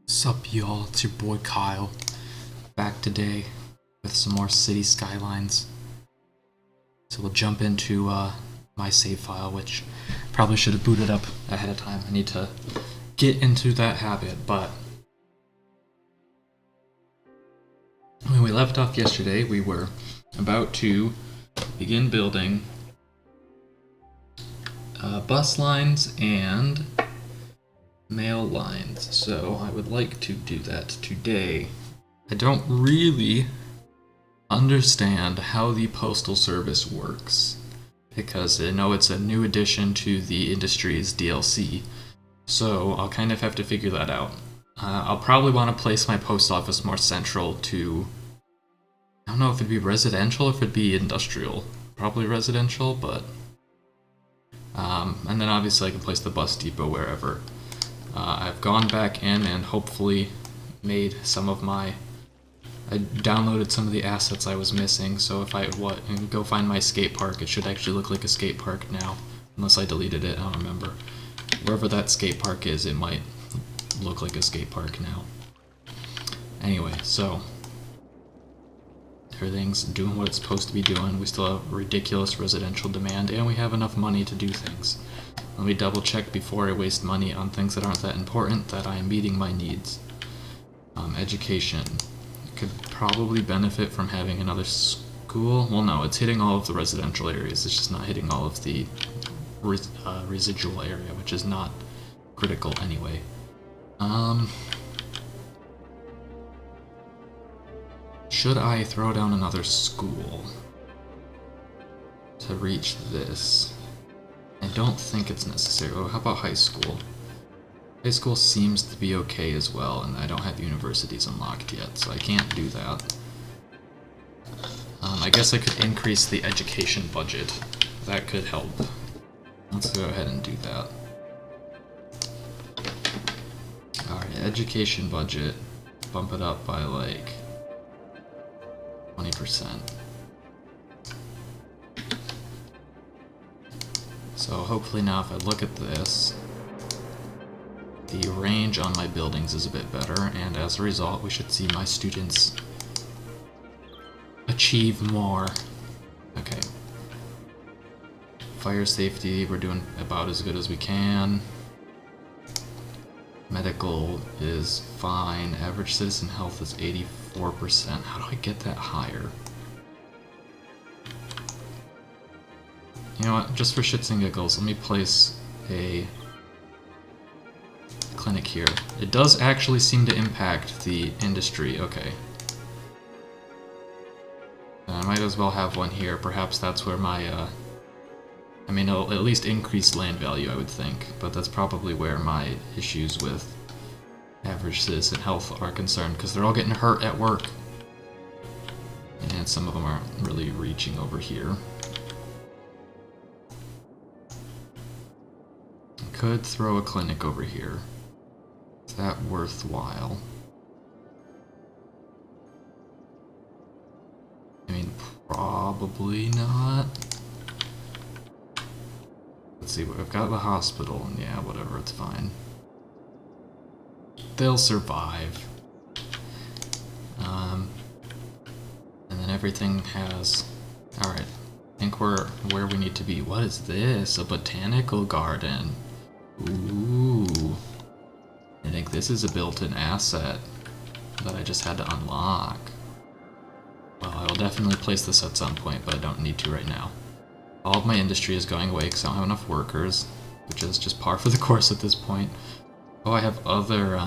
Sup y'all, it's your boy Kyle, back today with some more City Skylines. So we'll jump into my save file, which probably should have booted up ahead of time. I need to get into that habit, but when we left off yesterday, we were about to begin building bus lines and mail lines, so I would like to do that today. I don't really understand how the postal service works, because I know it's a new addition to the industry's DLC, so I'll kind of have to figure that out. I'll probably want to place my post office more central to, I don't know if it'd be residential or if it'd be industrial. Probably residential, but and then obviously I can place the bus depot wherever. I've gone back in and hopefully made some of I downloaded some of the assets I was missing, so if I go find my skate park, it should actually look like a skate park now, unless I deleted it, I don't remember. Wherever that skate park is, it might look like a skate park now. Anyway, so everything's doing what it's supposed to be doing. We still have ridiculous residential demand, and we have enough money to do things. Let me double check before I waste money on things that aren't that important that I am meeting my needs. Education. Could probably benefit from having another school. Well, no, it's hitting all of the residential areas. It's just not hitting all of the residual area, which is not critical anyway. Should I throw down another school to reach this? I don't think it's necessary. Oh, how about high school? High school seems to be okay as well, and I don't have universities unlocked yet, so I can't do that. I guess I could increase the education budget. That could help. Let's go ahead and do that. Alright, education budget. Bump it up by like 20%. So hopefully now if I look at this, the range on my buildings is a bit better, and as a result we should see my students achieve more. Okay. Fire safety, we're doing about as good as we can. Medical is fine. Average citizen health is 84%. How do I get that higher? You know what, just for shits and giggles, let me place a clinic here. It does actually seem to impact the industry, okay. I might as well have one here. Perhaps that's where my, I mean, it'll at least increase land value, I would think, but that's probably where my issues with average citizen health are concerned, because they're all getting hurt at work. And some of them aren't really reaching over here. Could throw a clinic over here. Is that worthwhile? I mean, probably not. Let's see, we've got the hospital, and yeah, whatever, it's fine. They'll survive. And then everything has... Alright, I think we're where we need to be. What is this? A botanical garden. Ooh. I think this is a built-in asset that I just had to unlock. Well, I will definitely place this at some point, but I don't need to right now. All of my industry is going away because I don't have enough workers, which is just par for the course at this point. Oh, I have other,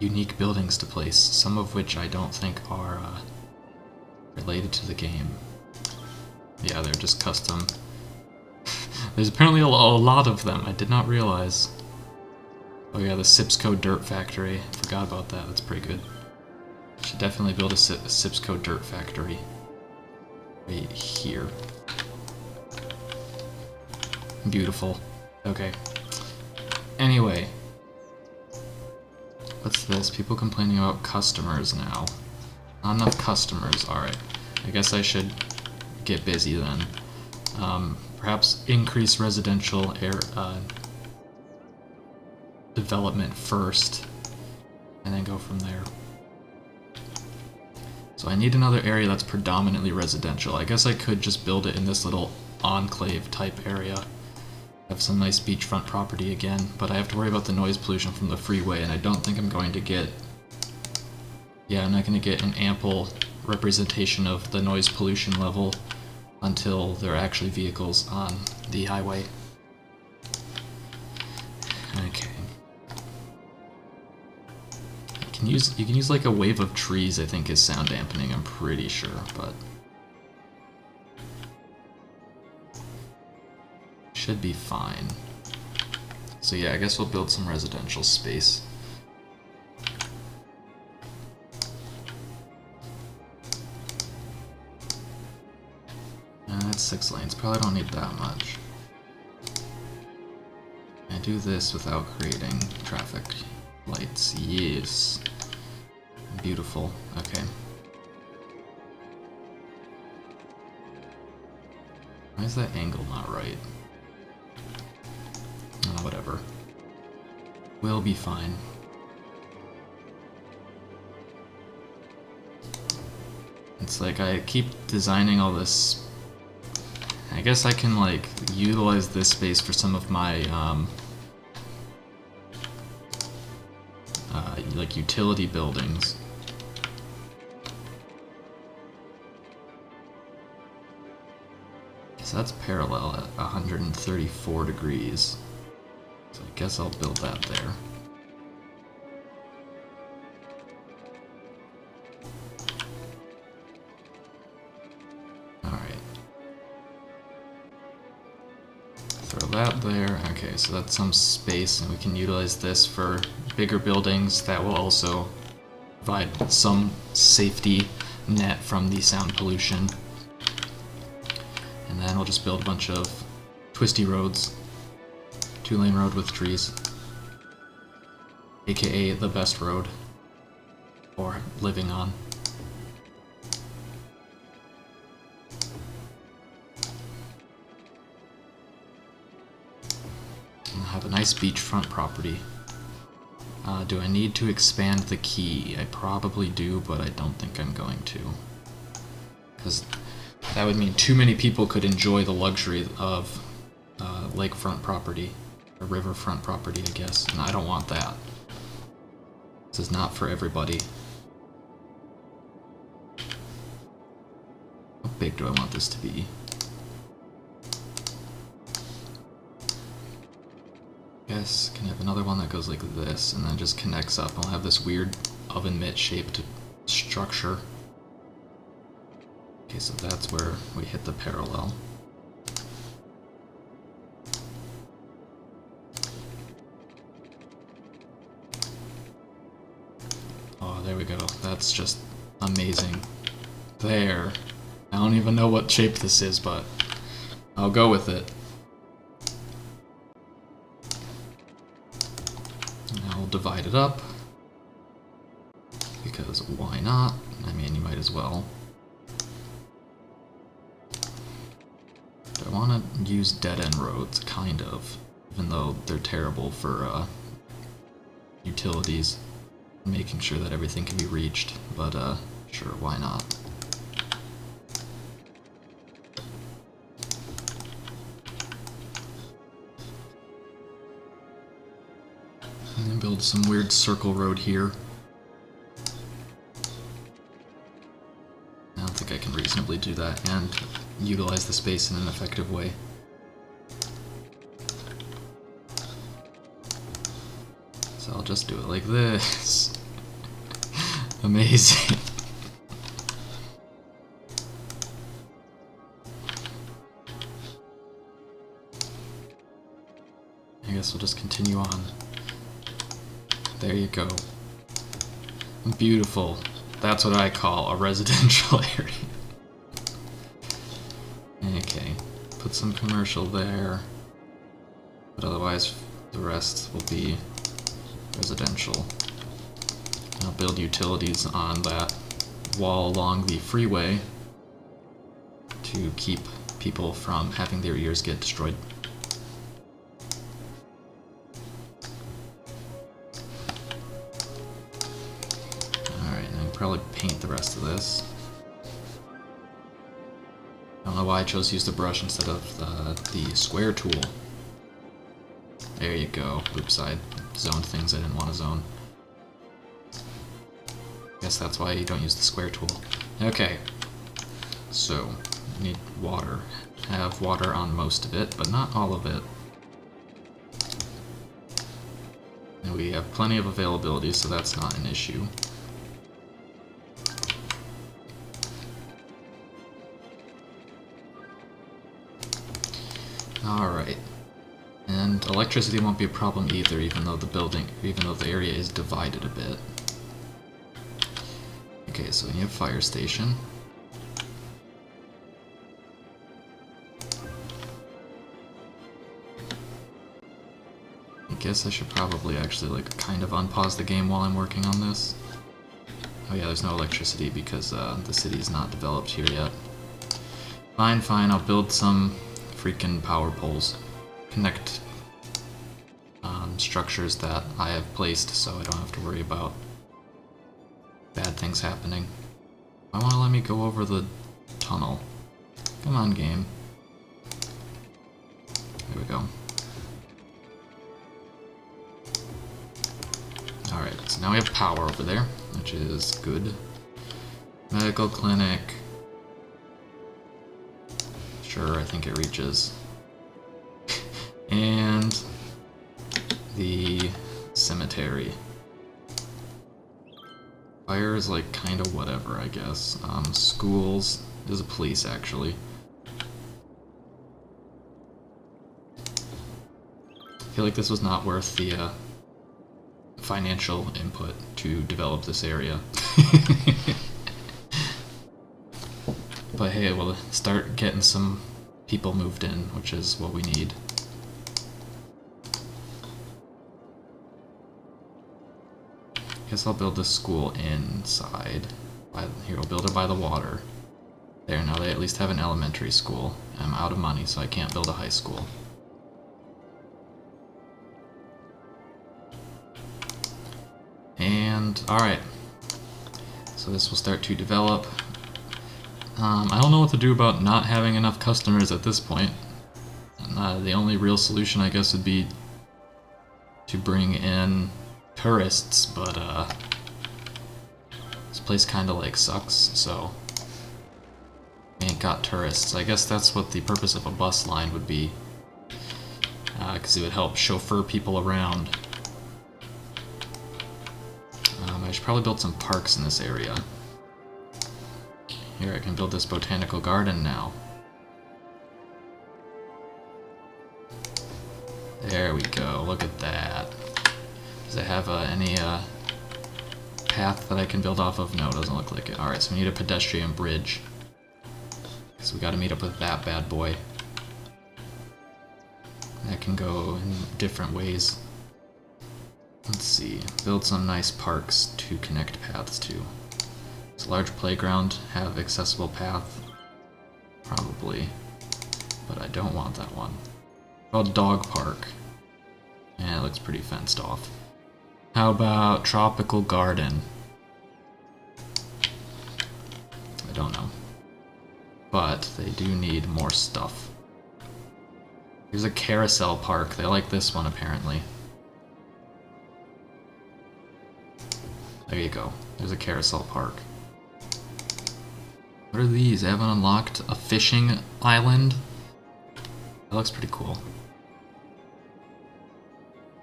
unique buildings to place, some of which I don't think are, related to the game. Yeah, they're just custom. There's apparently a lot of them. I did not realize. Oh yeah, the Sipsco Dirt Factory. Forgot about that. That's pretty good. Should definitely build a Sipsco Dirt Factory right here. Beautiful. Okay. Anyway. What's this? People complaining about customers now. Not enough customers. Alright. I guess I should get busy then. Perhaps increase residential development first, and then go from there. So I need another area that's predominantly residential. I guess I could just build it in this little enclave type area. Have some nice beachfront property again, but I have to worry about the noise pollution from the freeway, and I don't think I'm going to get... Yeah, I'm not going to get an ample representation of the noise pollution level until there are actually vehicles on the highway. Okay. You can use like a wave of trees, I think, as sound dampening, I'm pretty sure, but... should be fine. So yeah, I guess we'll build some residential space. That's 6 lanes, probably don't need that much. I do this without creating traffic lights, yes. Beautiful, okay. Why is that angle not right? Oh, whatever. We'll be fine. It's like I keep designing all this. I guess I can like utilize this space for some of my like utility buildings. So that's parallel at 134 degrees. So I guess I'll build that there. Alright. Throw that there. Okay, so that's some space, and we can utilize this for bigger buildings that will also provide some safety net from the sound pollution. And then we'll just build a bunch of twisty roads. 2-lane road with trees. AKA the best road for living on. And I'll have a nice beachfront property. Do I need to expand the quay? I probably do, but I don't think I'm going to. Because that would mean too many people could enjoy the luxury of lakefront property, or riverfront property, I guess, and I don't want that. This is not for everybody. How big do I want this to be? Guess can have another one that goes like this and then just connects up. I'll have this weird oven mitt shaped structure. Okay, so that's where we hit the parallel. Oh, there we go. That's just amazing. There. I don't even know what shape this is, but I'll go with it. Now we'll divide it up, because why not? I mean, you might as well. Do I want to use dead-end roads? Kind of, even though they're terrible for utilities, making sure that everything can be reached, but sure, why not? And then build some weird circle road here. I don't think I can reasonably do that and utilize the space in an effective way. So I'll just do it like this. Amazing. I guess we'll just continue on. There you go. Beautiful. That's what I call a residential area. Okay, put some commercial there, but otherwise the rest will be residential. I'll build utilities on that wall along the freeway to keep people from having their ears get destroyed. probably paint the rest of this. I don't know why I chose to use the brush instead of the square tool. There you go. Oops, I zoned things I didn't want to zone. Guess that's why you don't use the square tool. Okay, so need water. Have water on most of it, but not all of it. And we have plenty of availability, so that's not an issue. Alright. And electricity won't be a problem either, even though the area is divided a bit. Okay, so we need a fire station. I guess I should probably actually like kind of unpause the game while I'm working on this. Oh yeah, there's no electricity because the city is not developed here yet. Fine, fine, I'll build some freaking power poles. Connect structures that I have placed so I don't have to worry about bad things happening. I want to let me go over the tunnel. Come on, game. There we go. Alright, so now we have power over there, which is good. Medical clinic. Sure, I think it reaches. And the cemetery. Fire is like kind of whatever, I guess. Schools. There's a police, actually. I feel like this was not worth the financial input to develop this area. But hey, we'll start getting some people moved in, which is what we need. Guess I'll build this school inside. Here, we'll build it by the water. There, now they at least have an elementary school. I'm out of money, so I can't build a high school. And, alright. So this will start to develop. I don't know what to do about not having enough customers at this point. The only real solution, I guess, would be to bring in tourists, but this place kind of like sucks, so we ain't got tourists. I guess that's what the purpose of a bus line would be, because it would help chauffeur people around. I should probably build some parks in this area. Here, I can build this botanical garden now. There we go, look at that. Does it have any path that I can build off of? No, it doesn't look like it. Alright, so we need a pedestrian bridge. So we gotta meet up with that bad boy. That can go in different ways. Let's see, build some nice parks to connect paths to. Does a large playground have accessible path? Probably. But I don't want that one. Well, dog park. Yeah, it looks pretty fenced off. How about tropical garden? I don't know. But they do need more stuff. Here's a carousel park. They like this one, apparently. There you go. There's a carousel park. What are these? They haven't unlocked a fishing island? That looks pretty cool.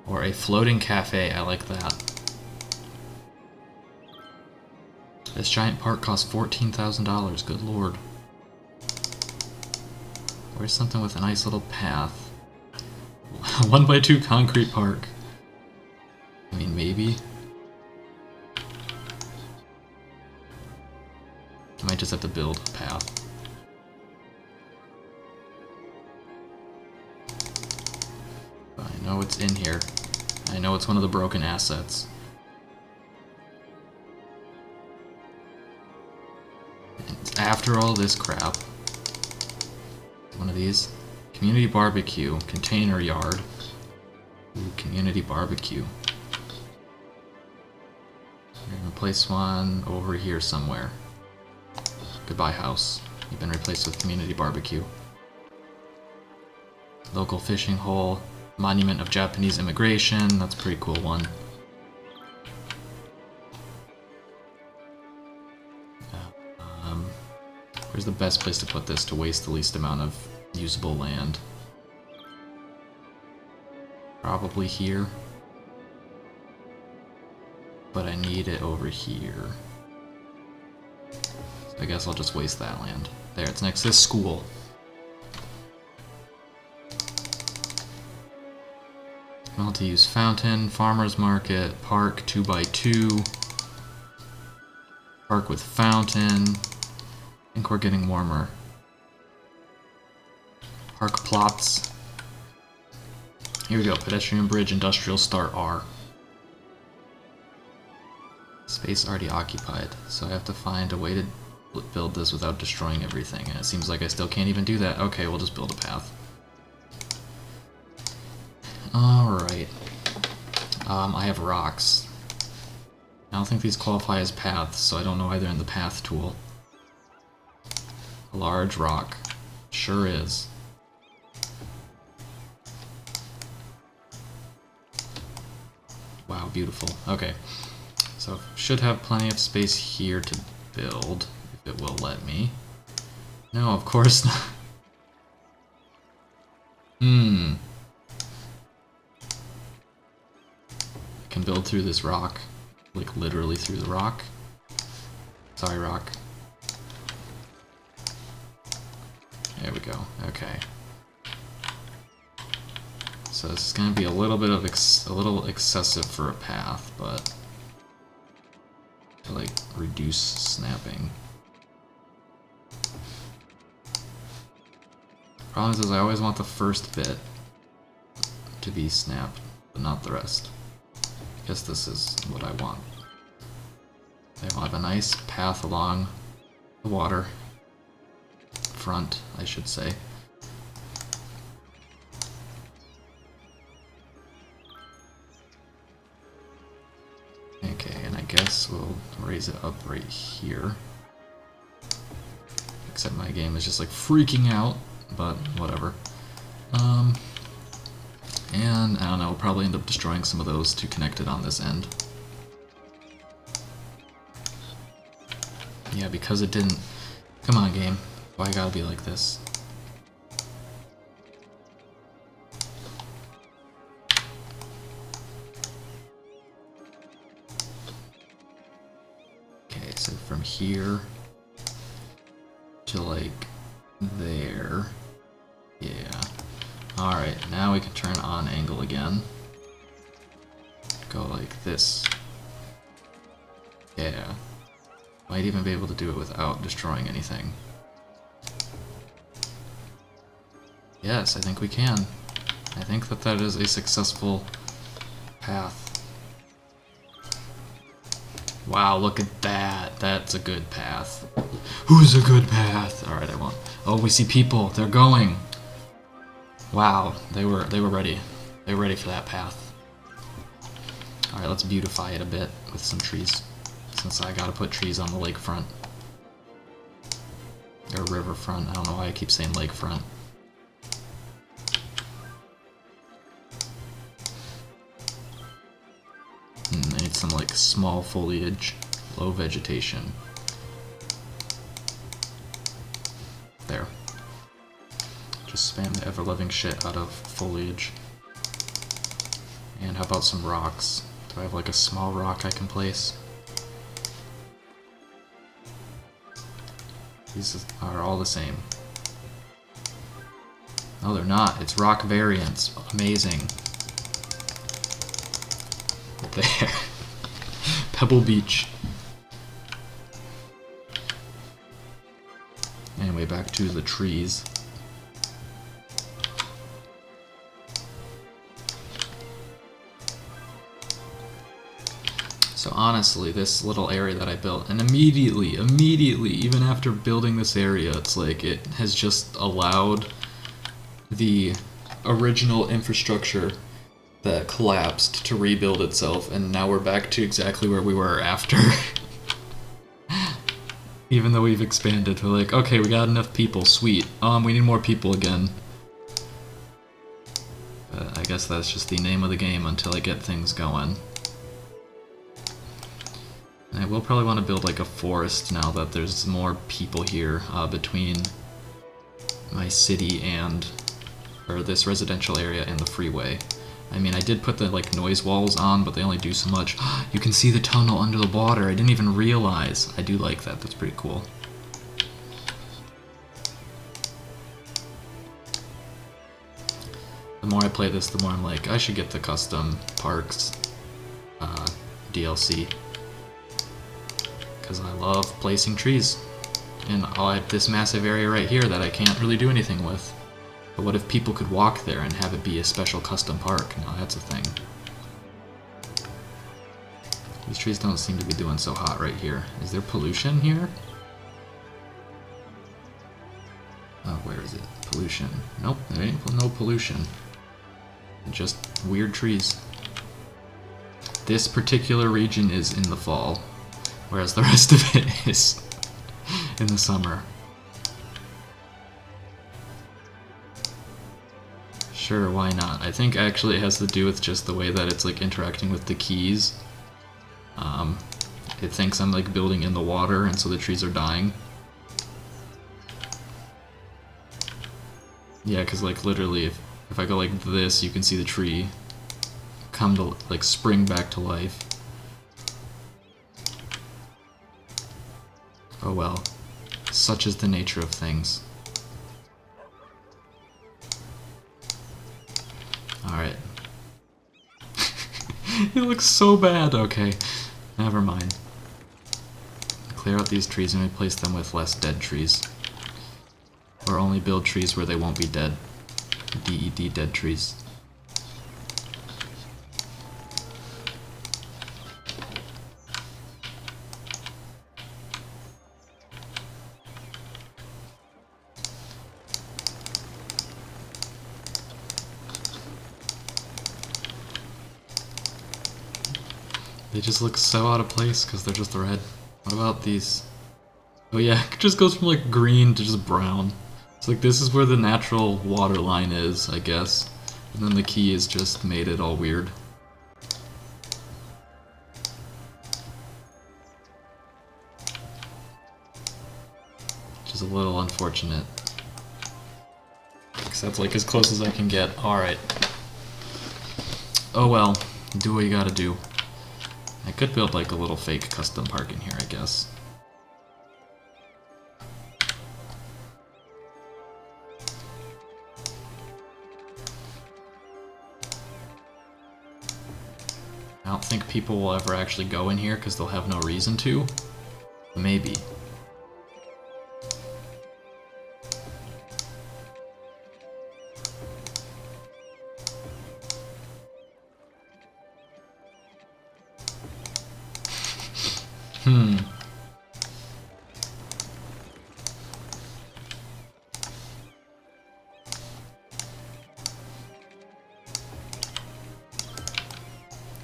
Or a floating cafe, I like that. This giant park costs $14,000, good lord. Where's something with a nice little path? 1x2 concrete park. I mean, maybe. I might just have to build a path. But I know it's in here. I know it's one of the broken assets. And after all this crap, one of these. Community barbecue, container yard. Ooh, community barbecue. We're gonna place one over here somewhere. Goodbye, house. You've been replaced with community barbecue. Local fishing hole. Monument of Japanese immigration. That's a pretty cool one. Where's the best place to put this to waste the least amount of usable land? Probably here. But I need it over here. So I guess I'll just waste that land. There, it's next to this school. Multi-use fountain, farmer's market, park 2x2. Park with fountain. I think we're getting warmer. Park plots. Here we go, pedestrian bridge, industrial start R. Space already occupied, so I have to find a way to build this without destroying everything, and it seems like I still can't even do that. Okay, we'll just build a path. Alright. I have rocks. I don't think these qualify as paths, so I don't know why they're in the path tool. A large rock. Sure is. Wow, beautiful. Okay. So should have plenty of space here to build, if it will let me. No, of course not. I can build through this rock. Like literally through the rock. Sorry, rock. There we go. Okay. So this is going to be a little bit of a little excessive for a path, but to like reduce snapping. Problem is I always want the first bit to be snapped, but not the rest. I guess this is what I want. I want a nice path along the water. Front, I should say. Okay, and I guess we'll raise it up right here. Except my game is just like freaking out, but whatever. And I don't know, we'll probably end up destroying some of those to connect it on this end. Yeah, because it didn't... Come on, game. Why I gotta be like this? Okay, so from here to like there. Yeah. Alright, now we can turn on angle again. Go like this. Yeah. Might even be able to do it without destroying anything. Yes, I think we can. I think that that is a successful path. Wow, look at that. That's a good path. Who's a good path? Alright, I won't. Oh, we see people. They're going. Wow, they were ready. They were ready for that path. Alright, let's beautify it a bit with some trees. Since I gotta put trees on the lakefront. Or riverfront. I don't know why I keep saying lakefront. I need some like small foliage, low vegetation. There. Just spam the ever-loving shit out of foliage. And how about some rocks? Do I have like a small rock I can place? These are all the same. No, they're not. It's rock variants. Amazing. There. Pebble Beach. Anyway, back to the trees. So honestly, this little area that I built, and immediately, even after building this area, it's like it has just allowed the original infrastructure that collapsed to rebuild itself, and now we're back to exactly where we were after. Even though we've expanded, we're like, okay, we got enough people, sweet. We need more people again. I guess that's just the name of the game until I get things going. And I will probably want to build like a forest now that there's more people here between my city and, or this residential area and the freeway. I mean, I did put the like noise walls on, but they only do so much. You can see the tunnel under the water. I didn't even realize. I do like that. That's pretty cool. The more I play this, the more I'm like, I should get the custom parks DLC. Because I love placing trees. And I have this massive area right here that I can't really do anything with. But what if people could walk there and have it be a special custom park? Now that's a thing. These trees don't seem to be doing so hot right here. Is there pollution here? Oh, where is it? Pollution. Nope, there ain't no pollution. Just weird trees. This particular region is in the fall, whereas the rest of it is in the summer. Sure, why not? I think actually it has to do with just the way that it's like interacting with the keys. It thinks I'm like building in the water, and so the trees are dying. Yeah, because like literally if I go like this, you can see the tree come to like spring back to life. Oh well, such is the nature of things. Alright. It looks so bad. Okay, never mind. Clear out these trees and replace them with less dead trees. Or only build trees where they won't be dead. D-E-D, dead trees. They just look so out of place because they're just red. What about these? Oh yeah, it just goes from like green to just brown. It's like this is where the natural water line is, I guess. And then the key has just made it all weird. Which is a little unfortunate. Because that's like as close as I can get. Alright. Oh well, do what you gotta do. I could build like a little fake custom park in here, I guess. I don't think people will ever actually go in here because they'll have no reason to. Maybe.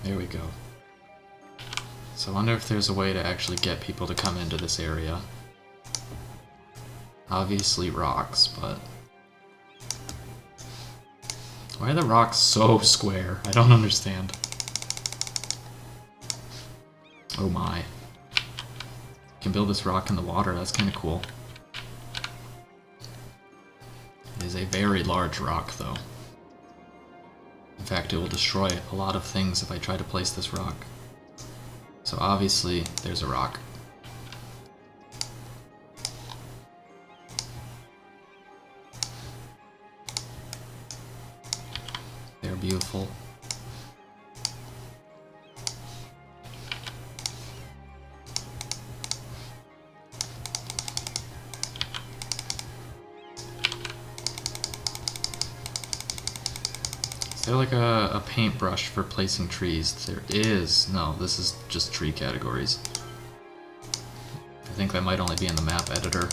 There we go. So I wonder if there's a way to actually get people to come into this area. Obviously rocks, but... why are the rocks so square? I don't understand. Oh my. You can build this rock in the water, that's kind of cool. It is a very large rock, though. In fact, it will destroy a lot of things if I try to place this rock. So obviously, there's a rock. They're beautiful. Is there like a paintbrush for placing trees? There is. No, this is just tree categories. I think that might only be in the map editor.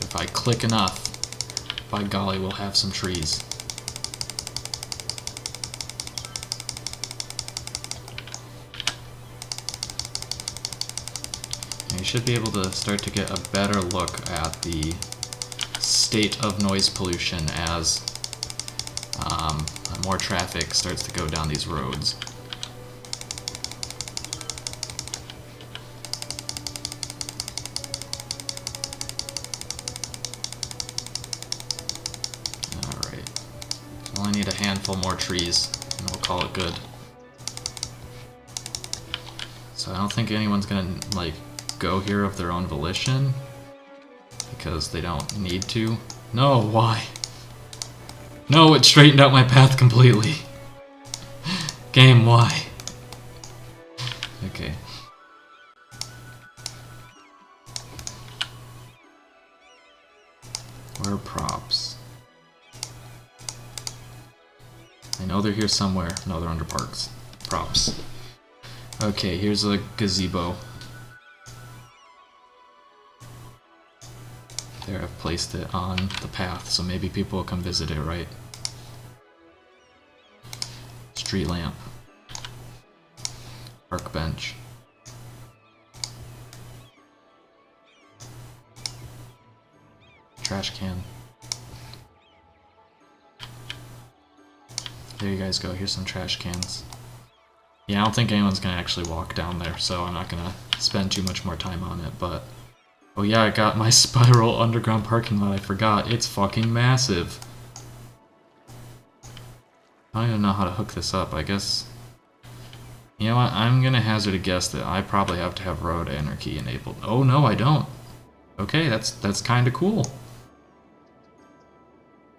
If I click enough, by golly, we'll have some trees. And you should be able to start to get a better look at the state of noise pollution as more traffic starts to go down these roads. Alright. I only need a handful more trees, and we'll call it good. So I don't think anyone's gonna, like, go here of their own volition, because they don't need to. No, why? No, it straightened out my path completely. Game, why? Okay. Where are props? I know they're here somewhere. No, they're under parks. Props. Okay, here's a gazebo. There, I've placed it on the path, so maybe people will come visit it, right? Street lamp. Park bench. Trash can. There you guys go, here's some trash cans. Yeah, I don't think anyone's gonna actually walk down there, so I'm not gonna spend too much more time on it, but... Oh yeah, I got my spiral underground parking lot, I forgot. It's fucking massive. I don't even know how to hook this up, I guess... You know what, I'm gonna hazard a guess that I probably have to have road anarchy enabled. Oh no, I don't. Okay, that's kinda cool.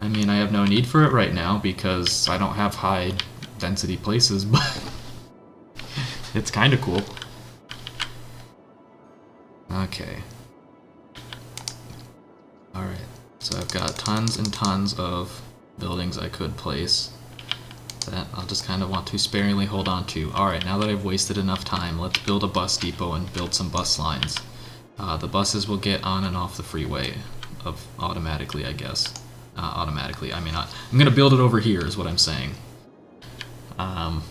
I mean, I have no need for it right now because I don't have high density places, but it's kinda cool. Okay. Alright, so I've got tons and tons of buildings I could place that I'll just kind of want to sparingly hold on to. Alright, now that I've wasted enough time, let's build a bus depot and build some bus lines. The buses will get on and off the freeway automatically, I guess. Automatically, I mean, I'm gonna build it over here is what I'm saying. And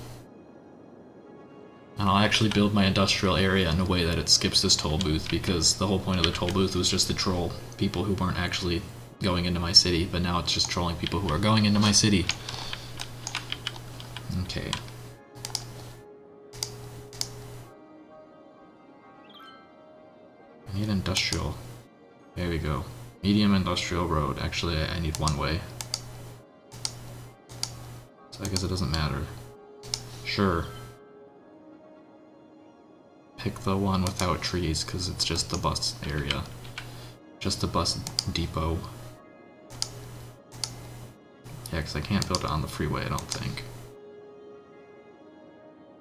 I'll actually build my industrial area in a way that it skips this toll booth, because the whole point of the toll booth was just to troll people who weren't actually going into my city, but now it's just trolling people who are going into my city. Okay. I need industrial. There we go. Medium industrial road. Actually, I need one way. So I guess it doesn't matter. Sure. Pick the one without trees, because it's just the bus area. Just the bus depot. Yeah, because I can't build it on the freeway, I don't think.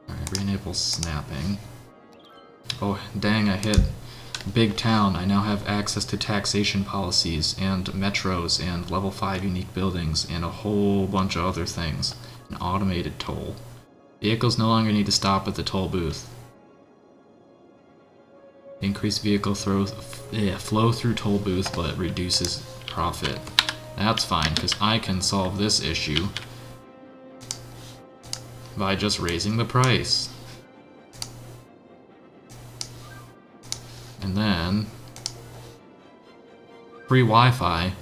Alright, re-enable snapping. Oh, dang, I hit big town. I now have access to taxation policies, and metros, and level 5 unique buildings, and a whole bunch of other things. An automated toll. Vehicles no longer need to stop at the toll booth. Increase vehicle flow through toll booth, but it reduces profit. That's fine, because I can solve this issue by just raising the price. And then free Wi-Fi,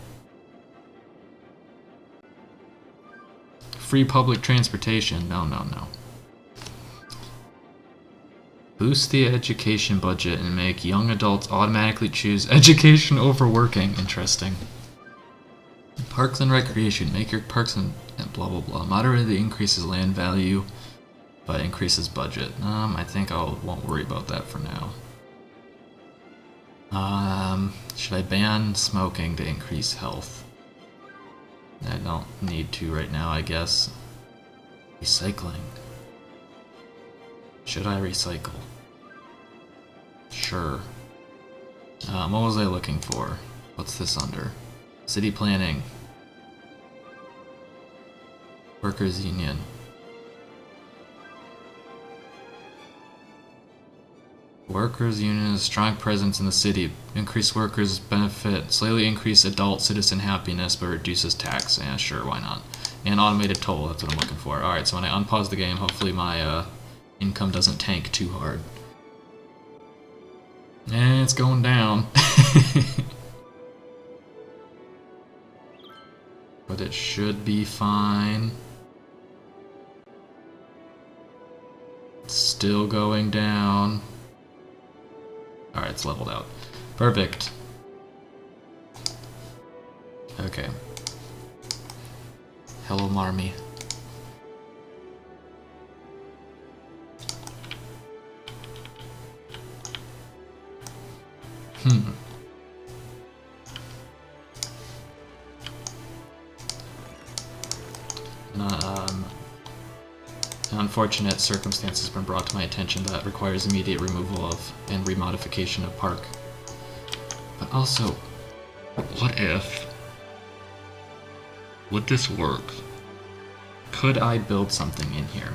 free public transportation. No. Boost the education budget and make young adults automatically choose education over working. Interesting. Parks and recreation. Make your parks and blah blah blah. Moderately increases land value, but increases budget. I think I won't worry about that for now. Should I ban smoking to increase health? I don't need to right now, I guess. Recycling. Should I recycle? Sure. What was I looking for? What's this under? City planning. Workers' union. Workers union has strong presence in the city. Increase workers benefit. Slightly increase adult citizen happiness, but reduces tax. Yeah, sure, why not? And automated toll, that's what I'm looking for. Alright, so when I unpause the game, hopefully my income doesn't tank too hard. And it's going down. But it should be fine. It's still going down. Alright, it's leveled out. Perfect. Okay. Hello, Marmy. An unfortunate circumstance has been brought to my attention that requires immediate removal of and remodification of park. But also, what if... would this work? Could I build something in here?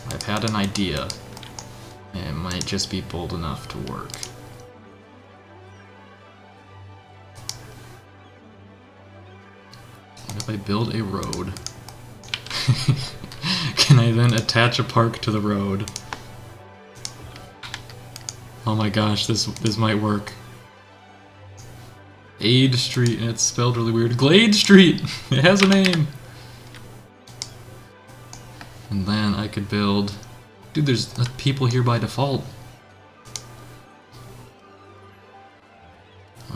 I've had an idea. It might just be bold enough to work. What if I build a road? Can I then attach a park to the road? Oh my gosh, this might work. Aid Street, and it's spelled really weird. Glade Street! It has a name! And then I could build... Dude, there's people here by default.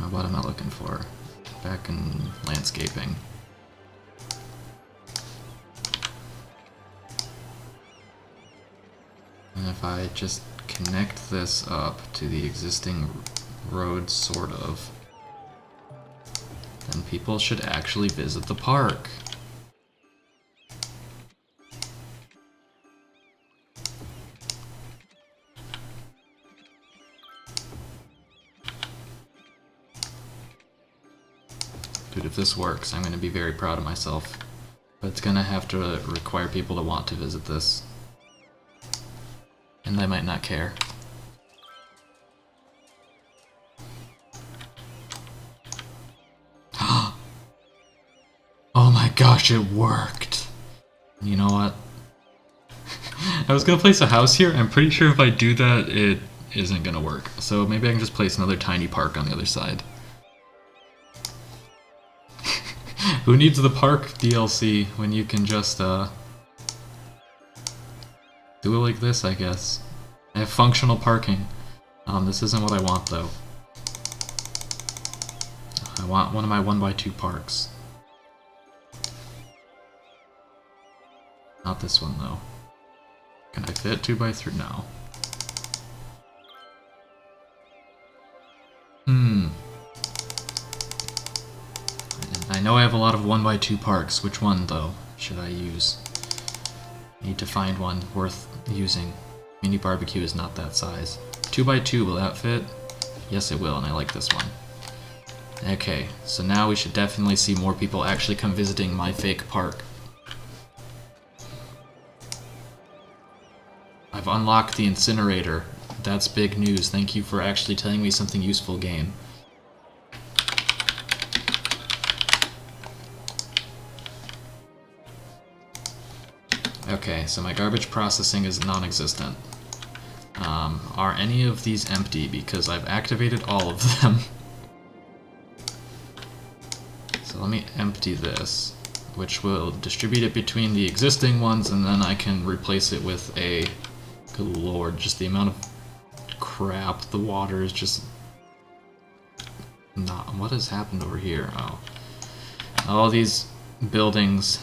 What am I looking for? Back in landscaping. And if I just connect this up to the existing road, sort of, then people should actually visit the park. Dude, if this works, I'm going to be very proud of myself. But it's going to have to require people to want to visit this. And I might not care. Oh my gosh, it worked! You know what? I was gonna place a house here. I'm pretty sure if I do that, it isn't gonna work. So maybe I can just place another tiny park on the other side. Who needs the park DLC when you can just, do it like this, I guess. I have functional parking. This isn't what I want, though. I want one of my 1x2 parks. Not this one, though. Can I fit 2x3? No. I know I have a lot of 1x2 parks. Which one, though, should I use? I need to find one worth using. Mini barbecue is not that size. 2x2, will that fit? Yes, it will, and I like this one. Okay, so now we should definitely see more people actually come visiting my fake park. I've unlocked the incinerator. That's big news. Thank you for actually telling me something useful, game. Okay, so my garbage processing is non-existent. Are any of these empty? Because I've activated all of them. So let me empty this, which will distribute it between the existing ones, and then I can replace it with a... Good lord, just the amount of crap. The water is just... not... What has happened over here? Oh. All these buildings...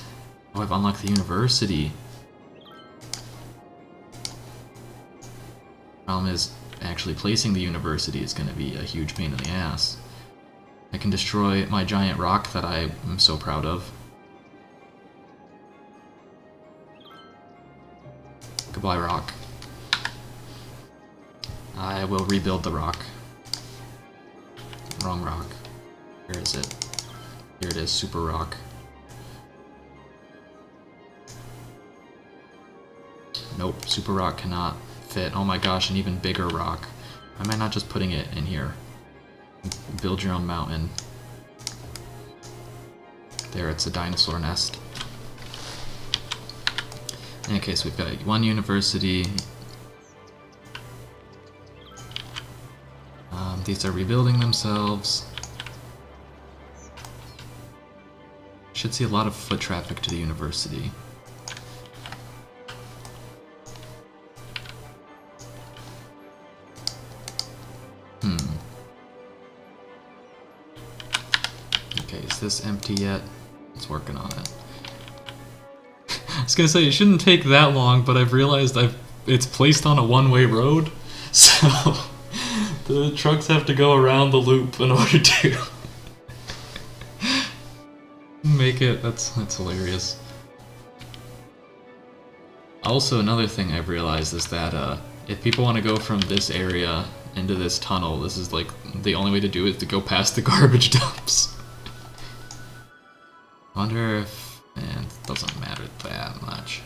Oh, I've unlocked the university. Problem is, actually placing the university is going to be a huge pain in the ass. I can destroy my giant rock that I am so proud of. Goodbye, rock. I will rebuild the rock. Wrong rock. Where is it? Here it is, super rock. Nope, super rock cannot fit. Oh my gosh, an even bigger rock. Why am I not just putting it in here? Build your own mountain. There, it's a dinosaur nest. Okay, so we've got one university. These are rebuilding themselves. Should see a lot of foot traffic to the university. Okay, is this empty yet? It's working on it. I was gonna say it shouldn't take that long, but I've realized it's placed on a one-way road, so the trucks have to go around the loop in order to make it. That's hilarious. Also, another thing I've realized is that if people want to go from this area into this tunnel, this is like the only way to do it is to go past the garbage dumps. I wonder if... and it doesn't matter that much.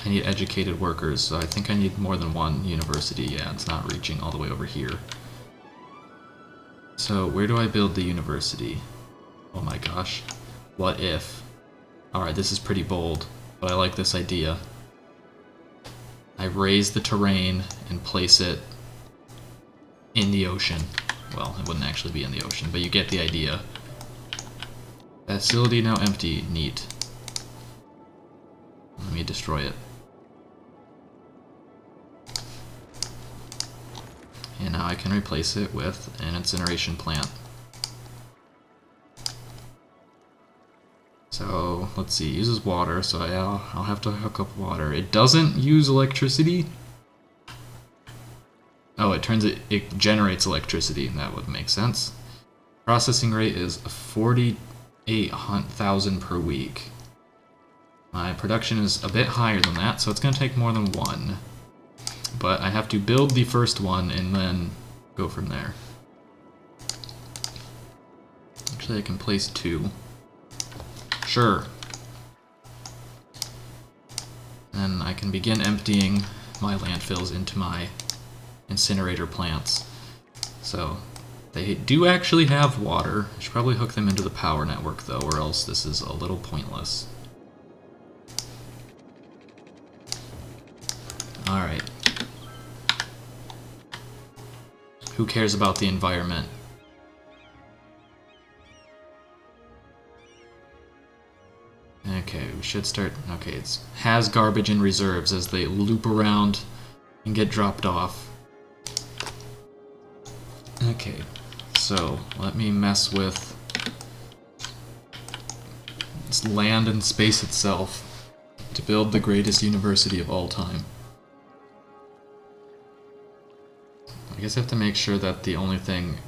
I need educated workers, so I think I need more than one university. Yeah, it's not reaching all the way over here. So, where do I build the university? Oh my gosh. What if? Alright, this is pretty bold, but I like this idea. I raise the terrain and place it in the ocean. Well, it wouldn't actually be in the ocean, but you get the idea. Facility now empty. Neat. Let me destroy it. And now I can replace it with an incineration plant. So, let's see, it uses water, so I'll have to hook up water. It doesn't use electricity. Oh, it generates electricity. That would make sense. Processing rate is 48,000 per week. My production is a bit higher than that, so it's going to take more than one. But I have to build the first one and then go from there. Actually, I can place two. Sure. Then I can begin emptying my landfills into my incinerator plants. So, they do actually have water. I should probably hook them into the power network though, or else this is a little pointless. Alright. Who cares about the environment? Okay, we should start... okay, it has garbage in reserves as they loop around and get dropped off. Okay, so let me mess with this land and space itself to build the greatest university of all time. I guess I have to make sure that the only thing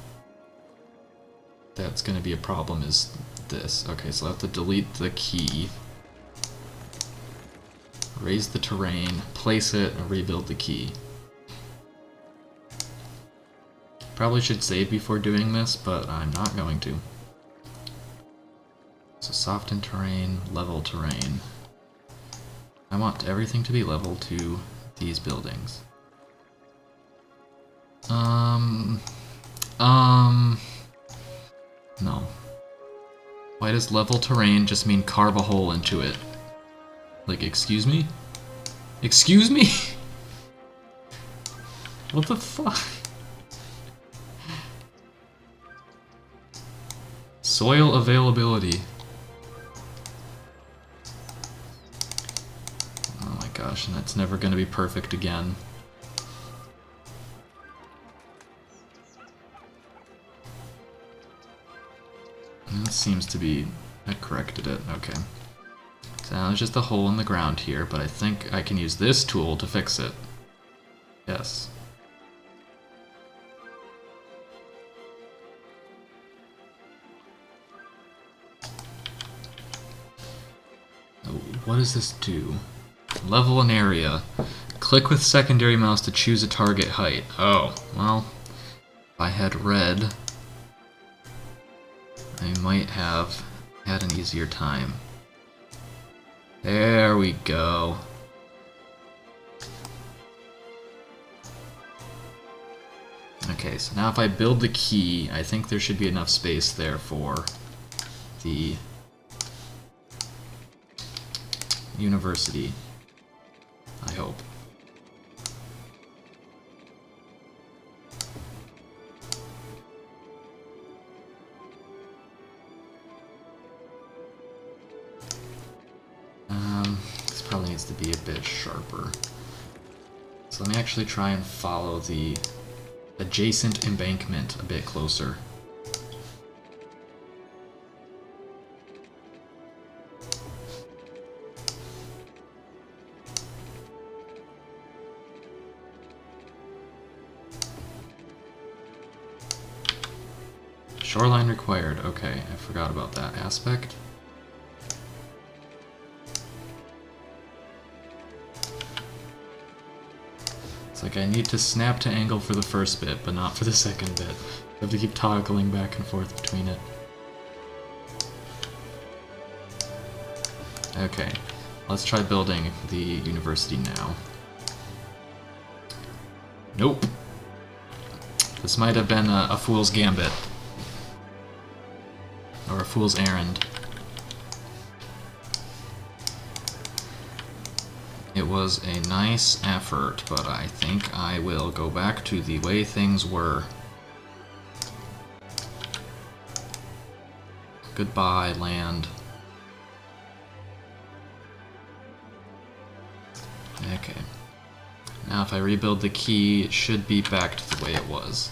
that's going to be a problem is this. Okay, so I have to delete the key, raise the terrain, place it, and rebuild the key. Probably should save before doing this, but I'm not going to. So soften terrain, level terrain. I want everything to be level to these buildings. No. Why does level terrain just mean carve a hole into it? Like, excuse me? Excuse me? What the fuck? Soil availability. Oh my gosh, and that's never gonna be perfect again. That seems to be... I corrected it, okay. So now there's just a hole in the ground here, but I think I can use this tool to fix it. Yes. What does this do? Level an area. Click with secondary mouse to choose a target height. Oh, well, if I had red, I might have had an easier time. There we go. Okay, so now if I build the key, I think there should be enough space there for the university. I hope. This probably needs to be a bit sharper. So let me actually try and follow the adjacent embankment a bit closer. Shoreline required. Okay, I forgot about that aspect. It's like I need to snap to angle for the first bit, but not for the second bit. I have to keep toggling back and forth between it. Okay, let's try building the university now. Nope. This might have been a fool's gambit. Or a fool's errand. It was a nice effort, but I think I will go back to the way things were. Goodbye, land. Okay. Now if I rebuild the key, it should be back to the way it was.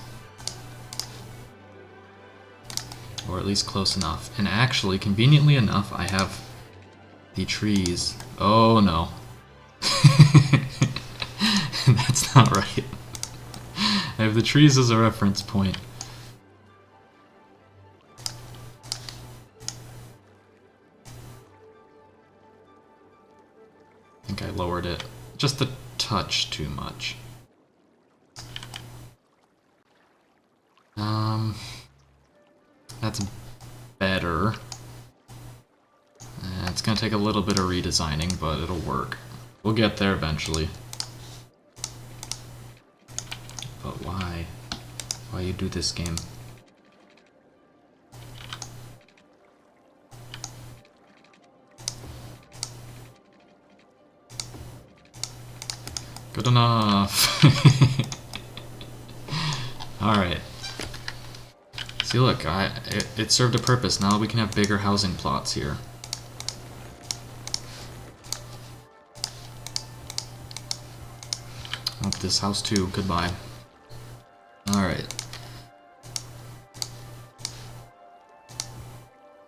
Or at least close enough. And actually, conveniently enough, I have the trees. Oh no. That's not right. I have the trees as a reference point. I think I lowered it just a touch too much. That's better. It's gonna take a little bit of redesigning, but it'll work. We'll get there eventually. But why? Why you do this game? Good enough. Alright. See, look, it served a purpose. Now we can have bigger housing plots here. Oh, this house too. Goodbye. Alright.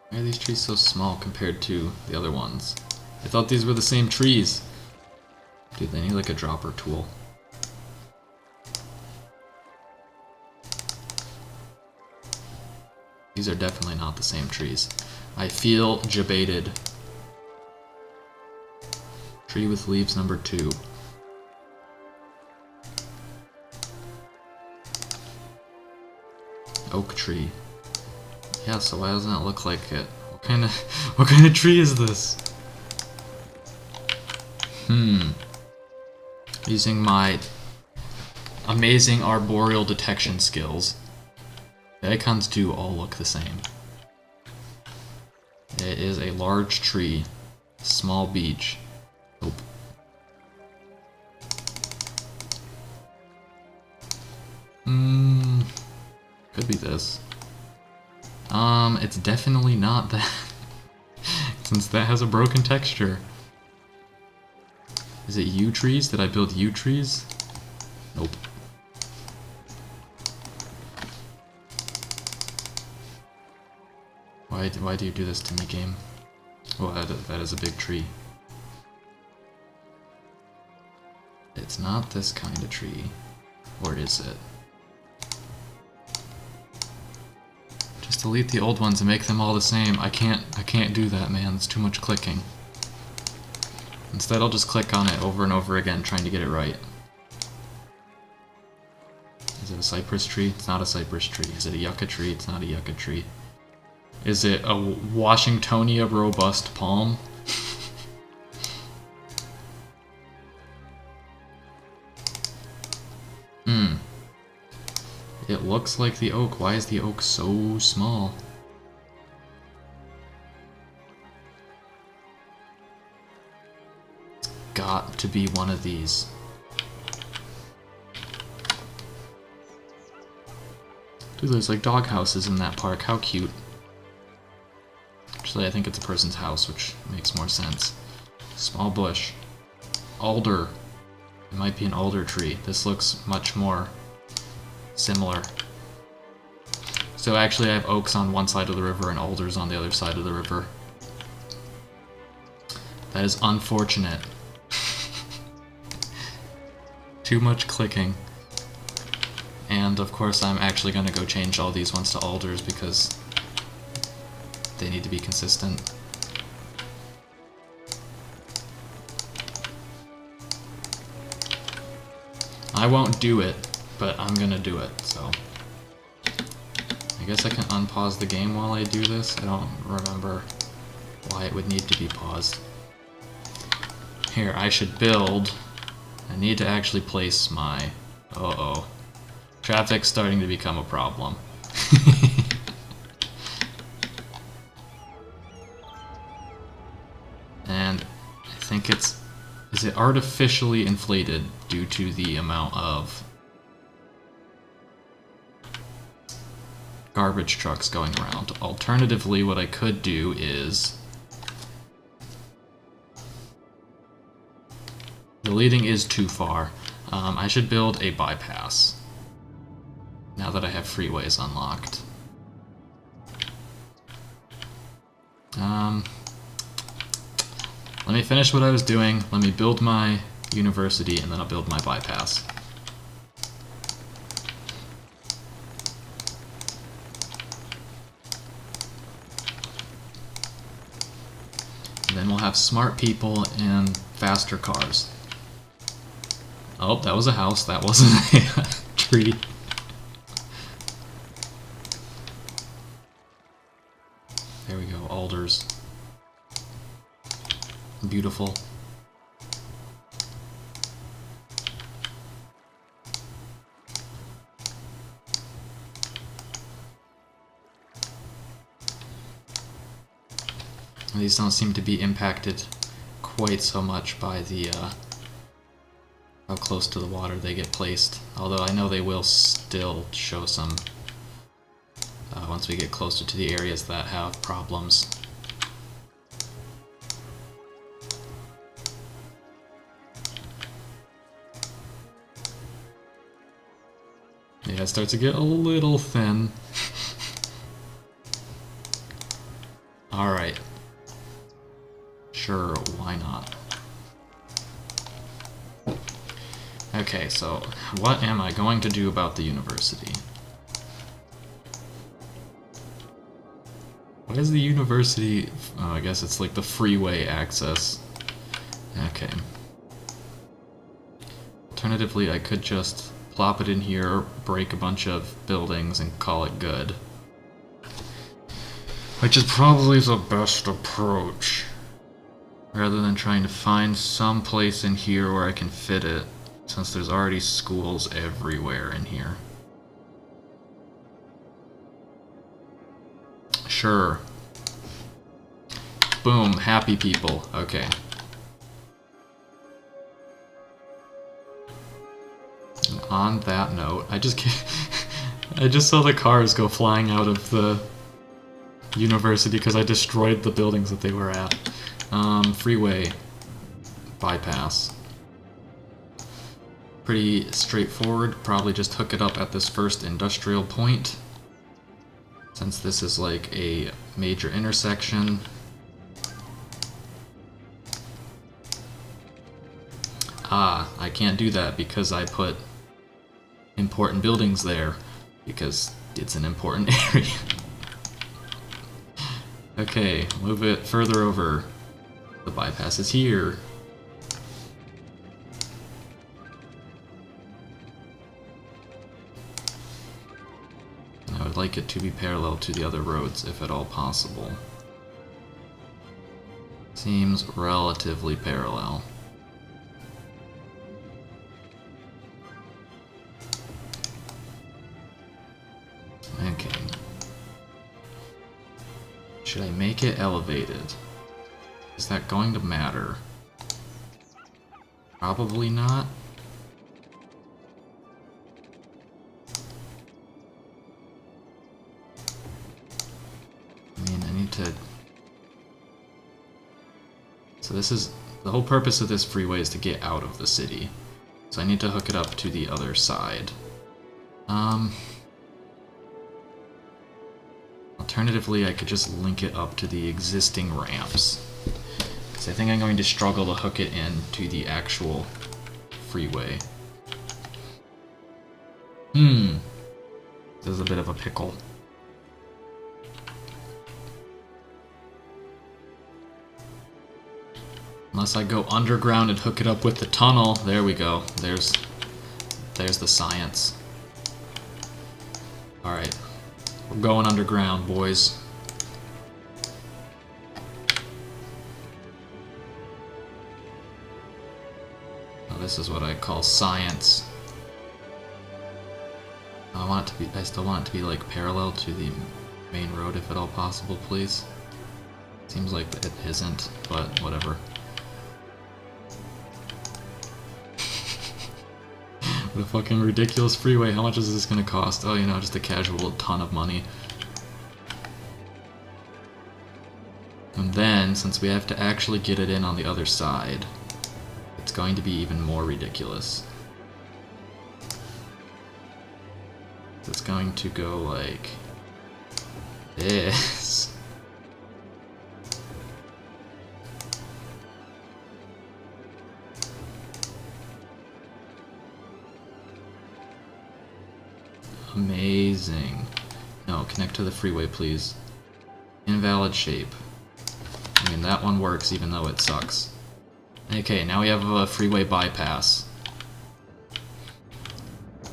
Why are these trees so small compared to the other ones? I thought these were the same trees. Dude, they need like a dropper tool. These are definitely not the same trees. I feel jebaited. Tree with leaves number 2. Oak tree. Yeah, so why doesn't it look like it? What kind of tree is this? Using my amazing arboreal detection skills, the icons do all look the same. It is a large tree, small beach. Nope. Could be this. It's definitely not that. Since that has a broken texture. Is it yew trees? Did I build yew trees? Nope. Why do you do this to me, game? Oh, that is a big tree. It's not this kind of tree. Or is it? Just delete the old ones and make them all the same. I can't do that, man. It's too much clicking. Instead, I'll just click on it over and over again, trying to get it right. Is it a cypress tree? It's not a cypress tree. Is it a yucca tree? It's not a yucca tree. Is it a Washingtonia robust palm? It looks like the oak. Why is the oak so small? It's got to be one of these. Dude, there's like dog houses in that park. How cute. Actually, I think it's a person's house, which makes more sense. Small bush. Alder. It might be an alder tree. This looks much more similar. So actually I have oaks on one side of the river and alders on the other side of the river. That is unfortunate. Too much clicking. And of course I'm actually going to go change all these ones to alders because they need to be consistent. I won't do it, but I'm gonna do it, so. I guess I can unpause the game while I do this. I don't remember why it would need to be paused. Here, I should build. I need to actually place my... Uh-oh. Traffic's starting to become a problem. And I think it's... Is it artificially inflated due to the amount of garbage trucks going around? Alternatively, what I could do is... The leading is too far. I should build a bypass now that I have freeways unlocked. Let me finish what I was doing, let me build my university, and then I'll build my bypass. And then we'll have smart people and faster cars. Oh, that was a house, that wasn't a tree. There we go, alders. Beautiful. These don't seem to be impacted quite so much by the how close to the water they get placed. Although I know they will still show some once we get closer to the areas that have problems. Yeah, it starts to get a little thin. Alright. Sure, why not? Okay, so what am I going to do about the university? What is the university? Oh, I guess it's like the freeway access. Okay. Alternatively, I could just plop it in here, break a bunch of buildings, and call it good. Which is probably the best approach. Rather than trying to find some place in here where I can fit it, since there's already schools everywhere in here. Sure. Boom, happy people. Okay. And on that note, I just saw the cars go flying out of the university because I destroyed the buildings that they were at. Freeway bypass. Pretty straightforward. Probably just hook it up at this first industrial point, since this is like a major intersection. Ah, I can't do that because I put important buildings there, because it's an important area. Okay, move it further over. The bypass is here. I would like it to be parallel to the other roads, if at all possible. Seems relatively parallel. Should I make it elevated? Is that going to matter? Probably not. I mean, I need to... So this is... The whole purpose of this freeway is to get out of the city. So I need to hook it up to the other side. Alternatively, I could just link it up to the existing ramps. Because I think I'm going to struggle to hook it in to the actual freeway. This is a bit of a pickle. Unless I go underground and hook it up with the tunnel. There we go. There's the science. Alright. We're going underground, boys. Now this is what I call science. I still want it to be like parallel to the main road if at all possible, please. Seems like it isn't, but whatever. What a fucking ridiculous freeway. How much is this gonna cost? Oh, you know, just a casual ton of money. And then, since we have to actually get it in on the other side, it's going to be even more ridiculous. It's going to go like this. Amazing. No, connect to the freeway, please. Invalid shape. I mean, that one works even though it sucks. Okay, now we have a freeway bypass.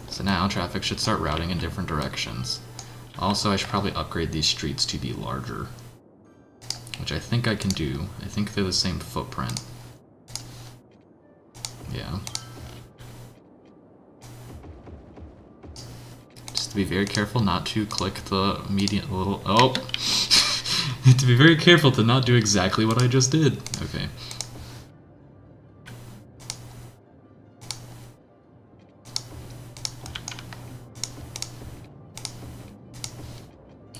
So now traffic should start routing in different directions. Also, I should probably upgrade these streets to be larger. Which I think I can do. I think they're the same footprint. Yeah. Just to be very careful not to click the median little... Oh! To be very careful to not do exactly what I just did. Okay.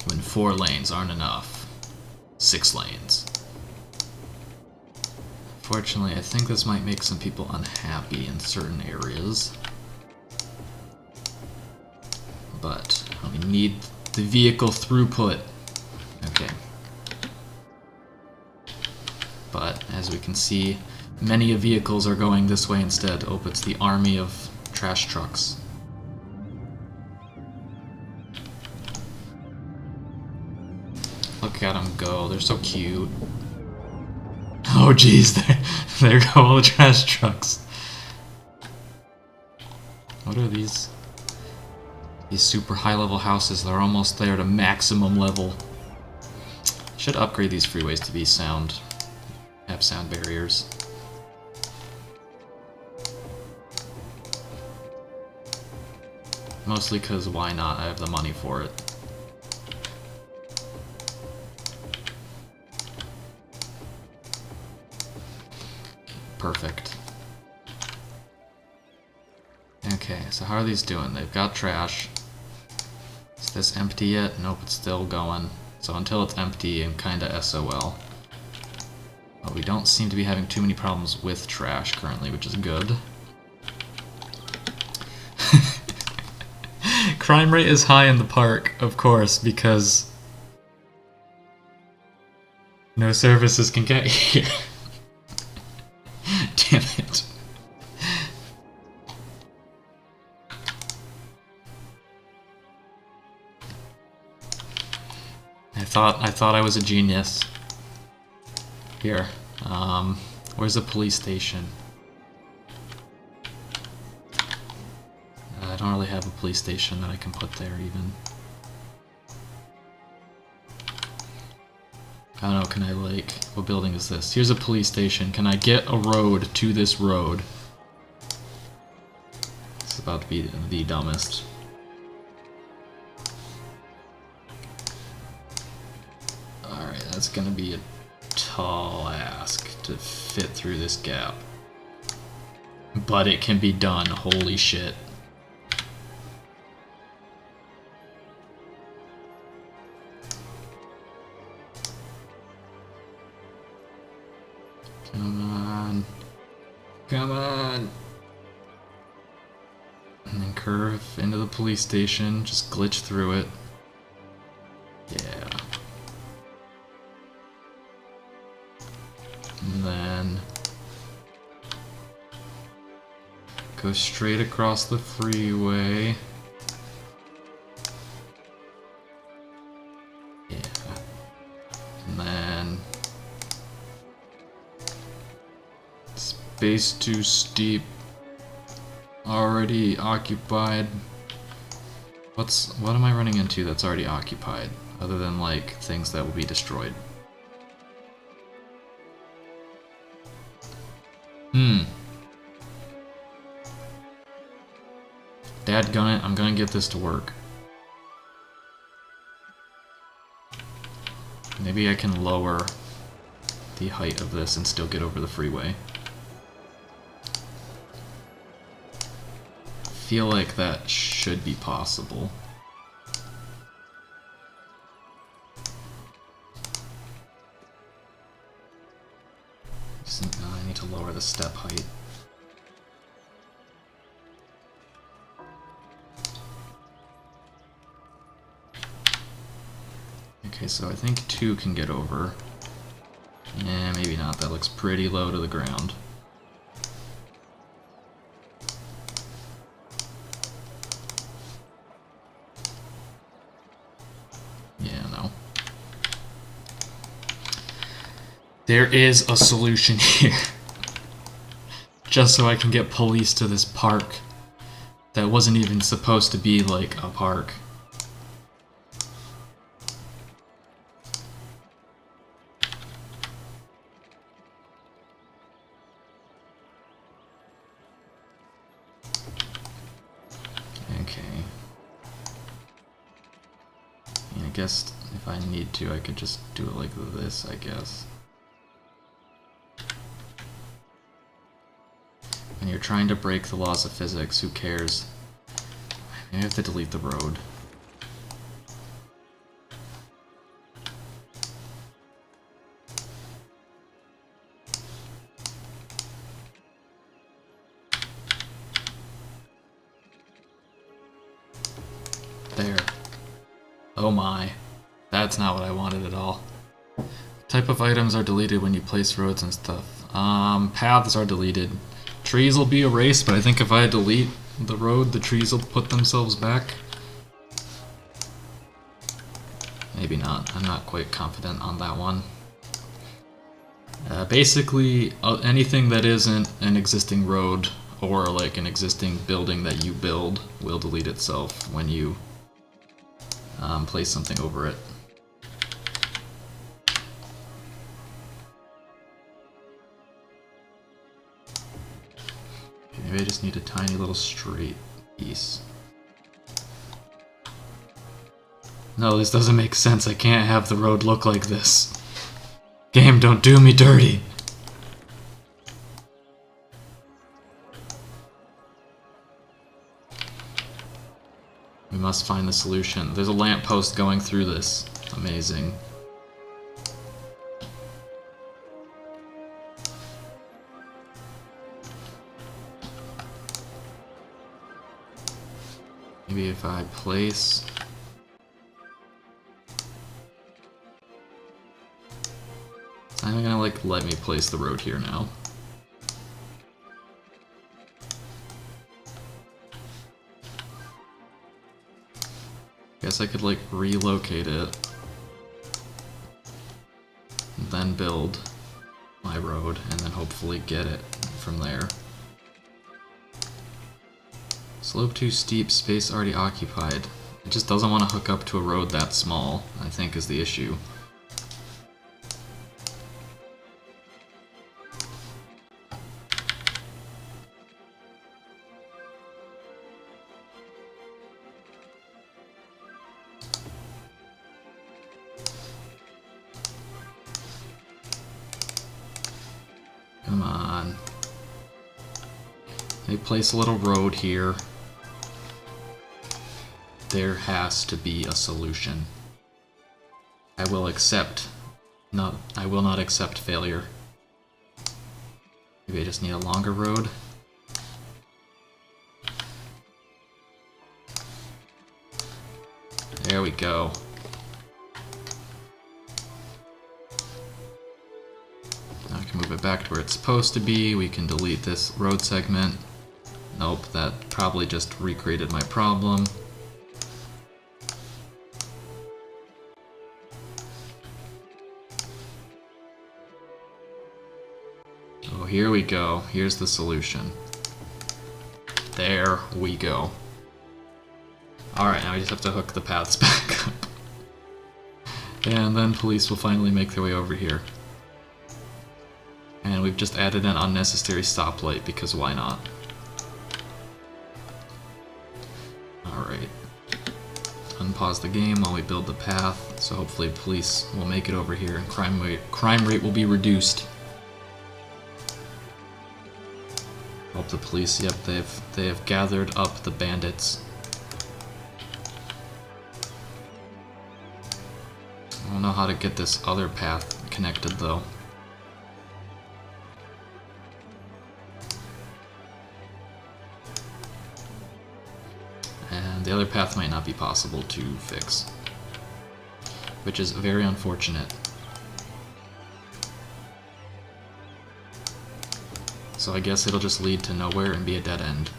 When 4 lanes aren't enough. 6 lanes. Fortunately, I think this might make some people unhappy in certain areas. But we need the vehicle throughput. Okay. But as we can see, many vehicles are going this way instead. Oh, it's the army of trash trucks. Look at them go, they're so cute. Oh jeez, there go all the trash trucks. What are these? These super high level houses, they're almost there to maximum level. Should upgrade these freeways to be sound. Have sound barriers. Mostly because why not? I have the money for it. Perfect. Okay, so how are these doing? They've got trash. Is this empty yet? Nope, it's still going. So until it's empty, I'm kinda SOL. But we don't seem to be having too many problems with trash currently, which is good. Crime rate is high in the park, of course, because no services can get here. Damn it. I thought I was a genius. Here. Where's the police station? I don't really have a police station that I can put there even. I don't know, can I like... What building is this? Here's a police station. Can I get a road to this road? It's about to be the dumbest. Alright, gonna be a tall ask to fit through this gap. But it can be done, holy shit. Come on. Come on. And then curve into the police station, just glitch through it. Yeah. And then go straight across the freeway. Yeah. And then space too steep. Already occupied. What am I running into that's already occupied? Other than like things that will be destroyed. Dadgummit, I'm gonna get this to work. Maybe I can lower the height of this and still get over the freeway. Feel like that should be possible. I need to lower the step height. Okay, so I think 2 can get over. Yeah, maybe not. That looks pretty low to the ground. There is a solution here. Just so I can get police to this park that wasn't even supposed to be like a park. Okay. I guess if I need to, I could just do it like this, I guess. When you're trying to break the laws of physics, who cares? Maybe I have to delete the road. There. Oh my. That's not what I wanted at all. Type of items are deleted when you place roads and stuff. Paths are deleted. Trees will be erased, but I think if I delete the road, the trees will put themselves back. Maybe not. I'm not quite confident on that one. Basically, anything that isn't an existing road or like an existing building that you build will delete itself when you place something over it. Maybe I just need a tiny little straight piece. No, this doesn't make sense. I can't have the road look like this. Game, don't do me dirty. We must find the solution. There's a lamppost going through this. Amazing. Maybe if I place... It's not even gonna like let me place the road here now. Guess I could like relocate it. And then build my road and then hopefully get it from there. Slope too steep, space already occupied. It just doesn't want to hook up to a road that small, I think is the issue. They place a little road here. There has to be a solution. I will not accept failure. Maybe I just need a longer road. There we go. Now I can move it back to where it's supposed to be. We can delete this road segment. Nope, that probably just recreated my problem. Oh, here we go. Here's the solution. There we go. Alright, now we just have to hook the paths back up. And then police will finally make their way over here. And we've just added an unnecessary stoplight, because why not? Alright. Unpause the game while we build the path, so hopefully police will make it over here and crime rate will be reduced. Hope the police, yep, they have gathered up the bandits. I don't know how to get this other path connected though. And the other path might not be possible to fix, which is very unfortunate. So I guess it'll just lead to nowhere and be a dead end.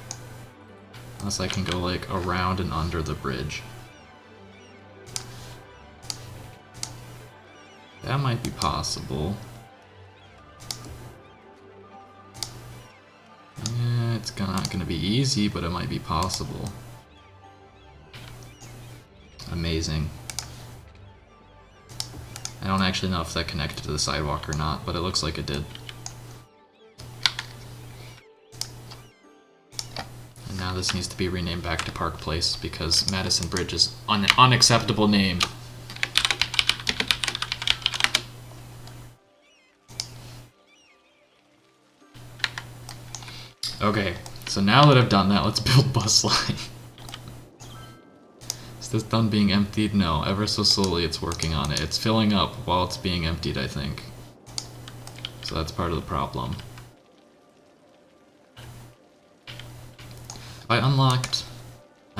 Unless I can go like around and under the bridge. That might be possible. Yeah, it's not gonna be easy, but it might be possible. Amazing. I don't actually know if that connected to the sidewalk or not, but it looks like it did. And now this needs to be renamed back to Park Place because Madison Bridge is an unacceptable name. Okay, so now that I've done that, let's build bus line. Is this done being emptied? No, ever so slowly it's working on it. It's filling up while it's being emptied, I think. So that's part of the problem. I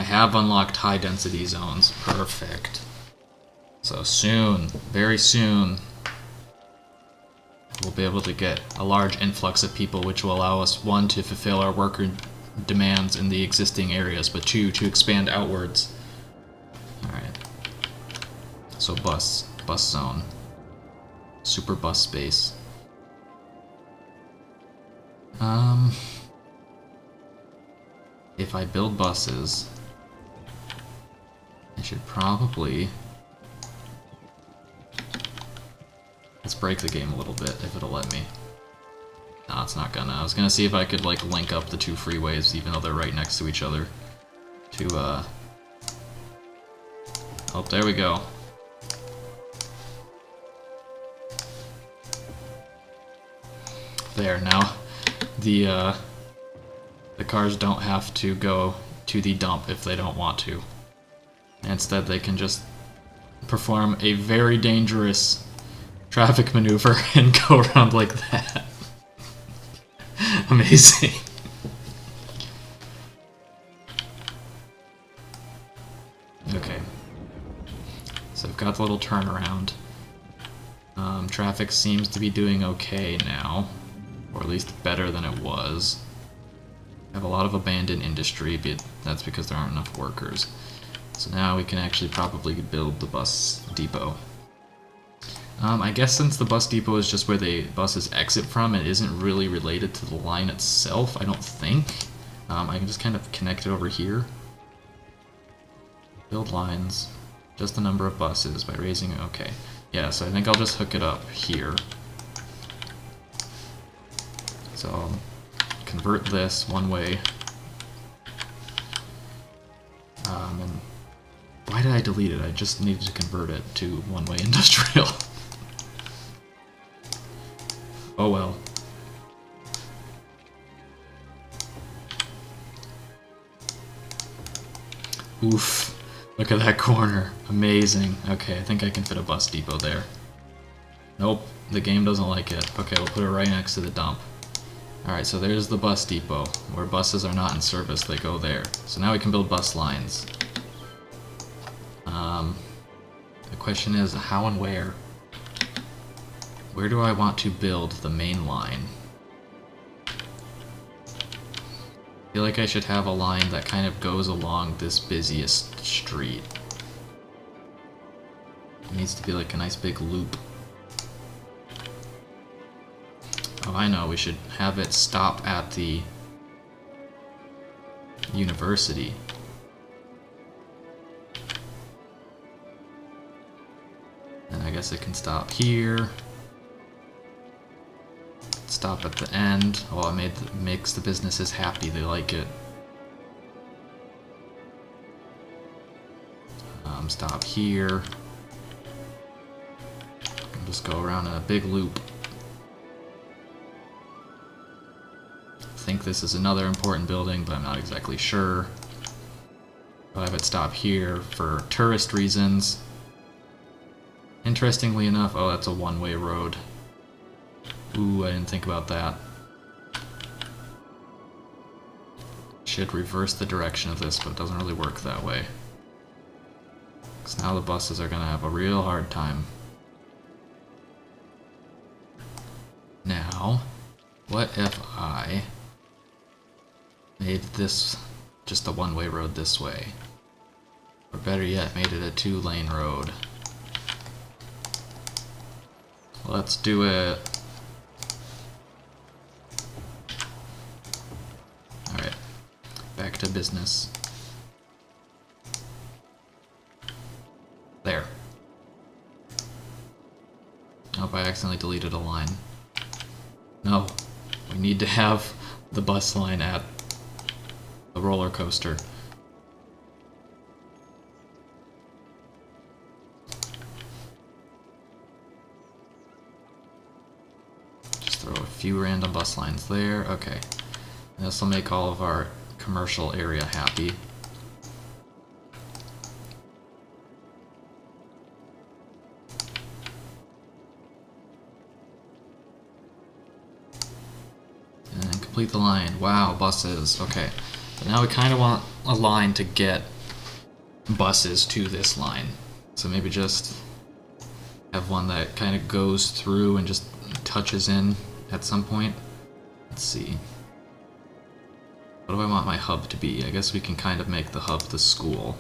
have unlocked high density zones. Perfect. So soon, very soon, we'll be able to get a large influx of people, which will allow us, one, to fulfill our worker demands in the existing areas, but two, to expand outwards. Alright. So bus zone. Super bus space. If I build buses, I should probably... Let's break the game a little bit, if it'll let me. No, it's not gonna. I was gonna see if I could, like, link up the two freeways, even though they're right next to each other. To, Oh, there we go. There, now the cars don't have to go to the dump if they don't want to. Instead, they can just perform a very dangerous traffic maneuver and go around like that. Amazing. Okay. So I've got the little turnaround. Traffic seems to be doing okay now, or at least better than it was. I have a lot of abandoned industry, but that's because there aren't enough workers. So now we can actually probably build the bus depot. I guess since the bus depot is just where the buses exit from, it isn't really related to the line itself, I don't think. I can just kind of connect it over here. Build lines. Just the number of buses by raising it. Okay. Yeah, so I think I'll just hook it up here. So I'll convert this one way. And why did I delete it? I just needed to convert it to one-way industrial. Oh well. Oof. Look at that corner. Amazing. Okay, I think I can fit a bus depot there. Nope, the game doesn't like it. Okay, we'll put it right next to the dump. Alright, so there's the bus depot. Where buses are not in service, they go there. So now we can build bus lines. The question is, how and where? Where do I want to build the main line? I feel like I should have a line that kind of goes along this busiest street. It needs to be like a nice big loop. Oh, I know, we should have it stop at the university. And I guess it can stop here. Stop at the end. Oh, it makes the businesses happy, they like it. Stop here. And just go around in a big loop. I think this is another important building, but I'm not exactly sure. I'll have it stop here for tourist reasons. Interestingly enough, oh, that's a one-way road. Ooh, I didn't think about that. Should reverse the direction of this, but it doesn't really work that way. Because now the buses are going to have a real hard time. Now, what if I made this just a one-way road this way? Or better yet, made it a two-lane road. Let's do it. Alright, back to business. There. Oh, I accidentally deleted a line. No, we need to have the bus line at the roller coaster. Just throw a few random bus lines there. Okay. This will make all of our commercial area happy. And complete the line. Wow, buses. Okay. But now we kind of want a line to get buses to this line. So maybe just have one that kind of goes through and just touches in at some point. Let's see. What do I want my hub to be? I guess we can kind of make the hub the school.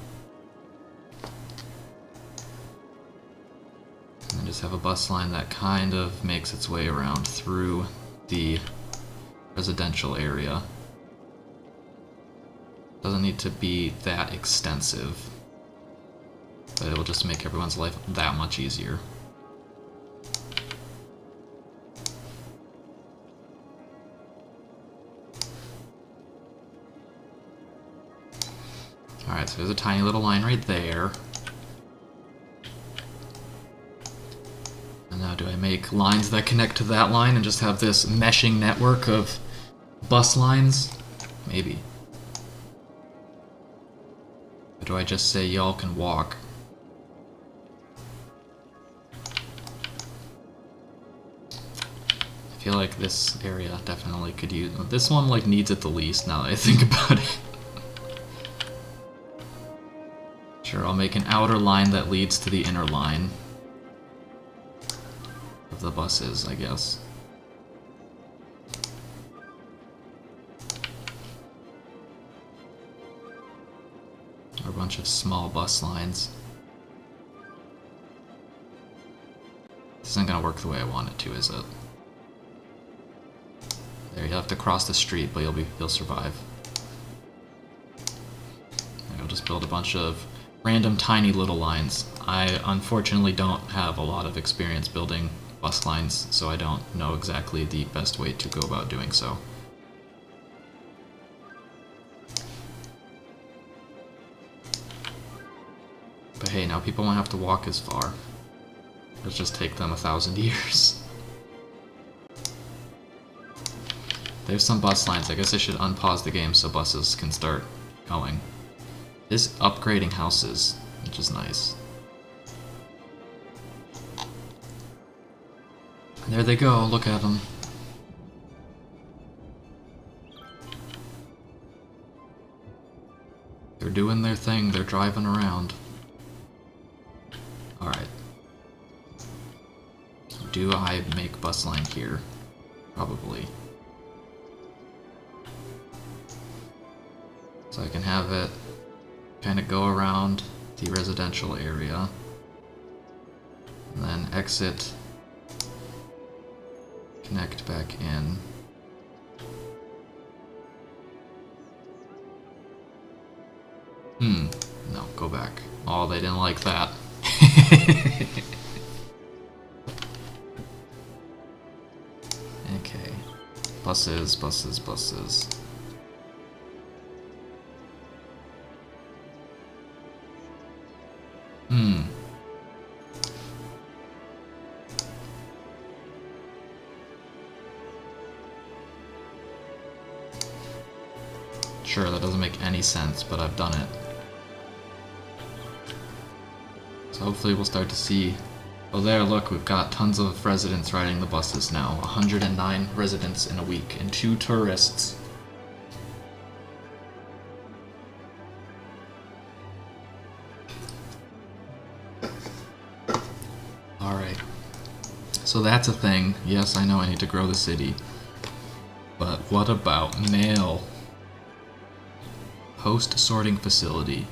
And then just have a bus line that kind of makes its way around through the residential area. Doesn't need to be that extensive, but it will just make everyone's life that much easier. Alright, so there's a tiny little line right there. And now do I make lines that connect to that line and just have this meshing network of bus lines? Maybe. Or do I just say y'all can walk? I feel like this area definitely could use... This one like needs it the least now that I think about it. Sure, I'll make an outer line that leads to the inner line of the buses, I guess. Or a bunch of small bus lines. This isn't gonna work the way I want it to, is it? There, you'll have to cross the street, but you'll survive. I'll just build a bunch of random tiny little lines. I unfortunately don't have a lot of experience building bus lines, so I don't know exactly the best way to go about doing so. But hey, now people won't have to walk as far. It'll just take them 1,000 years. There's some bus lines. I guess I should unpause the game so buses can start going. This upgrading houses, which is nice. There they go, look at them. They're doing their thing, they're driving around. Alright. Do I make bus line here? Probably. So I can have it kind of go around the residential area. And then exit. Connect back in. No, go back. Oh, they didn't like that. Okay. Buses, buses, buses. Sure, that doesn't make any sense, but I've done it. So hopefully we'll start to see... Oh there, look, we've got tons of residents riding the buses now. 109 residents in a week, and 2 tourists. Alright. So that's a thing. Yes, I know I need to grow the city. But what about mail? Post sorting facility.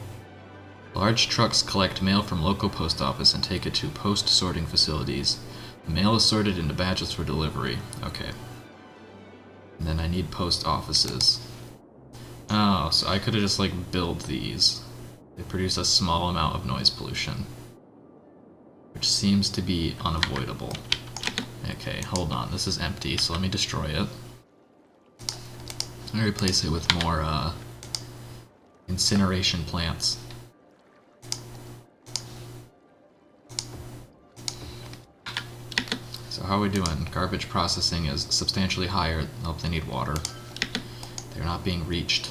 Large trucks collect mail from local post office and take it to post sorting facilities. The mail is sorted into batches for delivery. Okay. And then I need post offices. Oh, so I could have just like built these. They produce a small amount of noise pollution, which seems to be unavoidable. Okay, hold on. This is empty, so let me destroy it. I'm gonna replace it with more incineration plants. So how are we doing? Garbage processing is substantially higher. Oh, they need water. They're not being reached.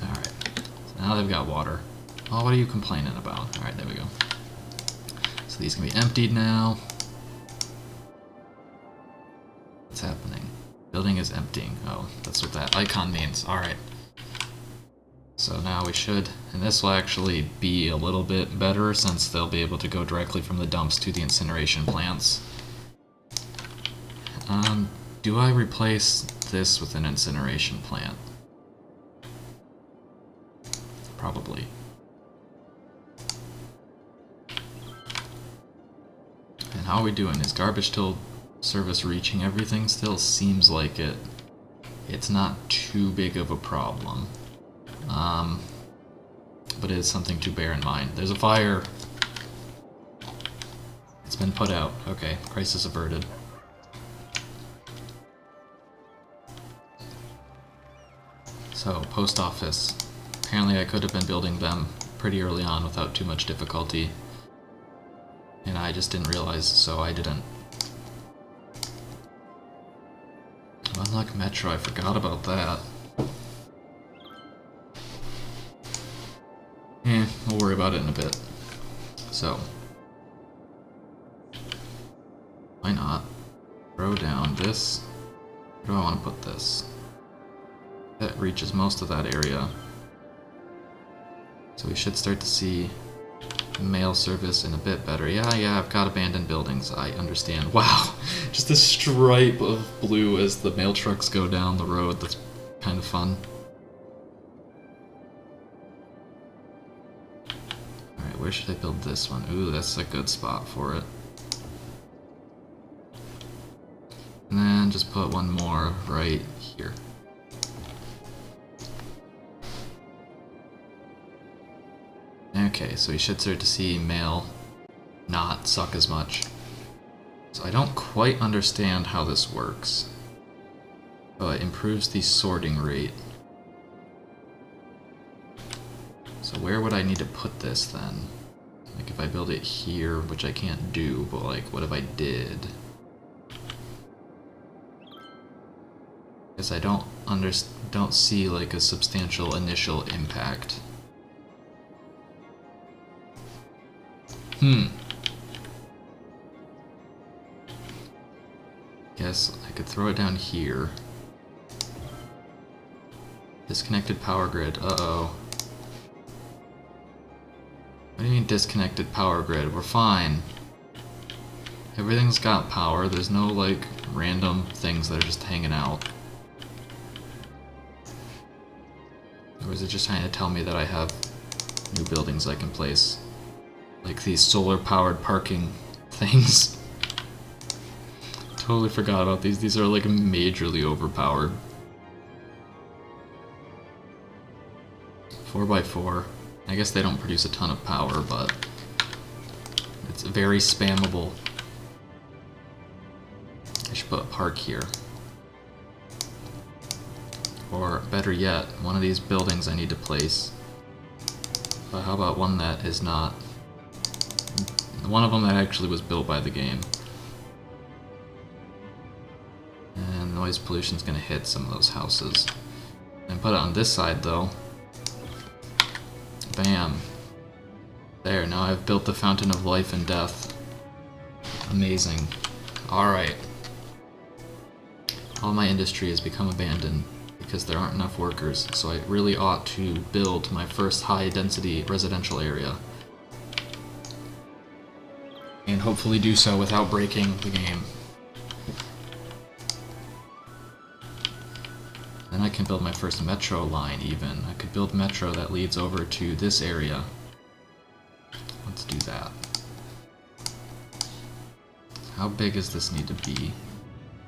Alright. So now they've got water. Oh, what are you complaining about? Alright, there we go. So these can be emptied now. What's happening? Building is emptying. Oh, that's what that icon means. Alright. So now we should... And this will actually be a little bit better since they'll be able to go directly from the dumps to the incineration plants. Do I replace this with an incineration plant? Probably. And how are we doing? Is garbage till service reaching everything still? Seems like it. It's not too big of a problem. But it is something to bear in mind. There's a fire. It's been put out. Okay, crisis averted. So, post office. Apparently I could have been building them pretty early on without too much difficulty. And I just didn't realize, so I didn't. Unlock Metro, I forgot about that. We'll worry about it in a bit. So. Why not? Throw down this. Where do I want to put this? That reaches most of that area. So we should start to see mail service in a bit better. Yeah, I've got abandoned buildings. I understand. Wow, just a stripe of blue as the mail trucks go down the road. That's kind of fun. Alright, where should I build this one? Ooh, that's a good spot for it. And then just put one more right here. Okay, so we should start to see mail not suck as much. So I don't quite understand how this works. Oh, it improves the sorting rate. So where would I need to put this then? Like if I build it here, which I can't do, but like what if I did? Because I don't see like a substantial initial impact. Guess I could throw it down here. Disconnected power grid. Uh-oh. What do you mean disconnected power grid? We're fine. Everything's got power. There's no like random things that are just hanging out. Or is it just trying to tell me that I have new buildings I can place? Like these solar-powered parking things. Totally forgot about these. These are like majorly overpowered. 4x4. I guess they don't produce a ton of power, but it's very spammable. I should put a park here. Or better yet, one of these buildings I need to place. But how about one that is not? One of them that actually was built by the game. And noise pollution's gonna hit some of those houses. And put it on this side though. Bam. There, now I've built the Fountain of Life and Death. Amazing. Alright. All my industry has become abandoned because there aren't enough workers, so I really ought to build my first high-density residential area. And hopefully do so without breaking the game. Then I can build my first metro line, even. I could build metro that leads over to this area. Let's do that. How big does this need to be?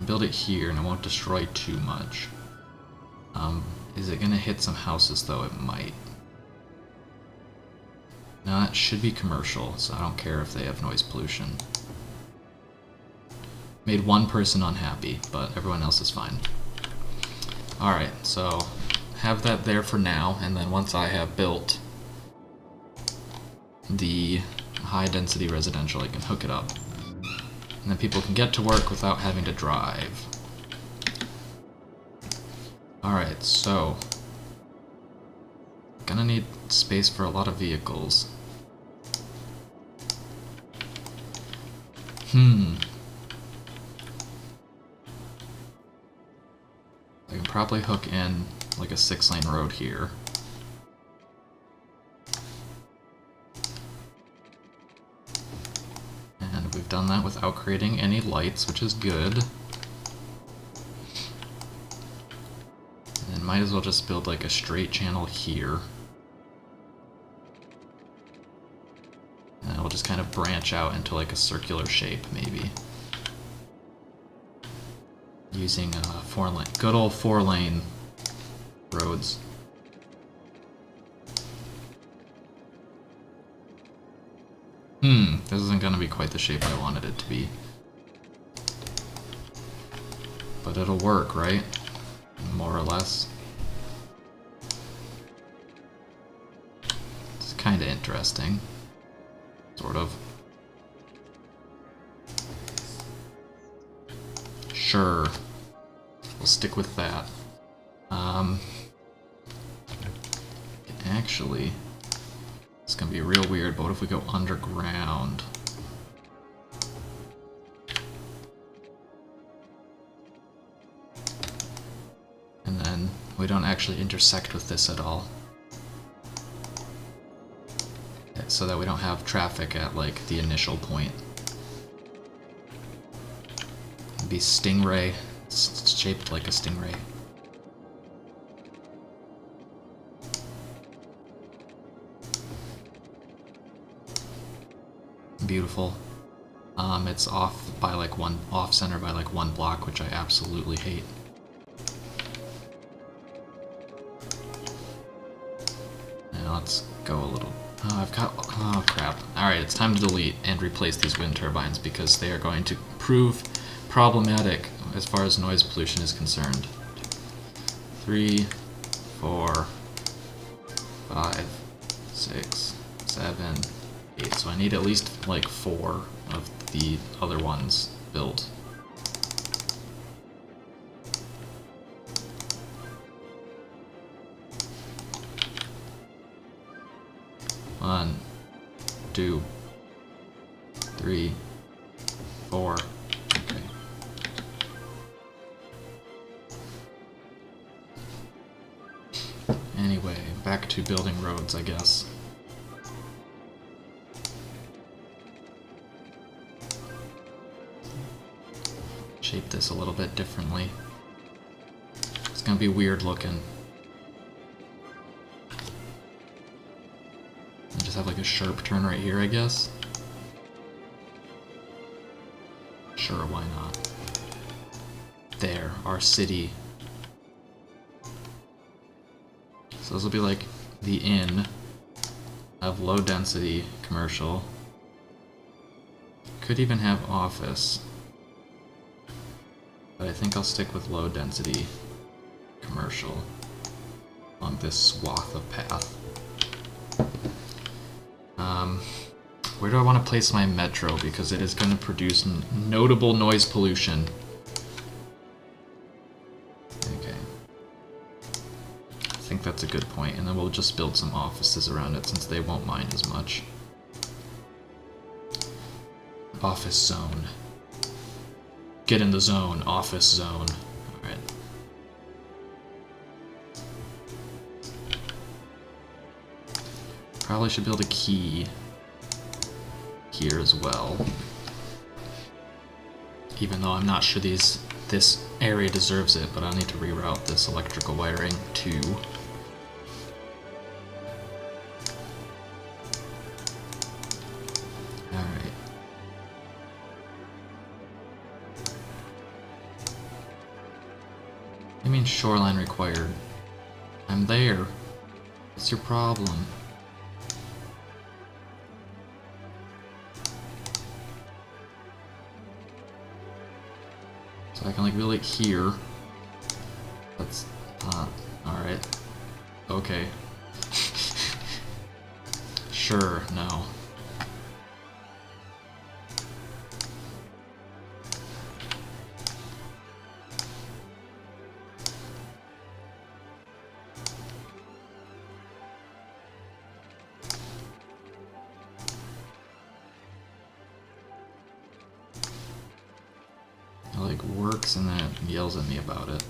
Build it here and it won't destroy too much. Is it gonna hit some houses though? It might. Now that should be commercial, so I don't care if they have noise pollution. Made one person unhappy, but everyone else is fine. Alright, so have that there for now, and then once I have built the high-density residential, I can hook it up. And then people can get to work without having to drive. Alright, so gonna need space for a lot of vehicles. I can probably hook in like a 6-lane road here. And we've done that without creating any lights, which is good. And might as well just build like a straight channel here. And it'll just kind of branch out into like a circular shape, maybe. Using good old 4-lane roads. This isn't gonna be quite the shape I wanted it to be. But it'll work, right? More or less. It's kinda interesting. Sort of. Sure. We'll stick with that. Actually, it's gonna be real weird, but what if we go underground? And then we don't actually intersect with this at all. So that we don't have traffic at, like, the initial point. It'd be Stingray. It's shaped like a stingray. Beautiful. It's off by like off center by like 1 block, which I absolutely hate. Now let's go a little. Oh crap. Alright, it's time to delete and replace these wind turbines because they are going to prove problematic as far as noise pollution is concerned. 3, 4, 5, 6, 7, 8, so I need at least like 4 of the other ones built. One, 2, 3, 4. Okay. Anyway, back to building roads, I guess. Shape this a little bit differently. It's gonna be weird looking. And just have like a sharp turn right here, I guess. Sure, why not? There, our city. So this will be like the inn of low density commercial. Could even have office. But I think I'll stick with low density commercial on this swath of path. Where do I want to place my metro? Because it is going to produce notable noise pollution. Okay. I think that's a good point, and then we'll just build some offices around it since they won't mind as much. Office zone. Get in the zone. Office zone. Alright. Probably should build a key here as well. Even though I'm not sure this area deserves it, but I'll need to reroute this electrical wiring to... Alright. I mean shoreline required. I'm there. What's your problem? So I can like build it here. That's alright. Okay. Sure, no. Like works and then it yells at me about it.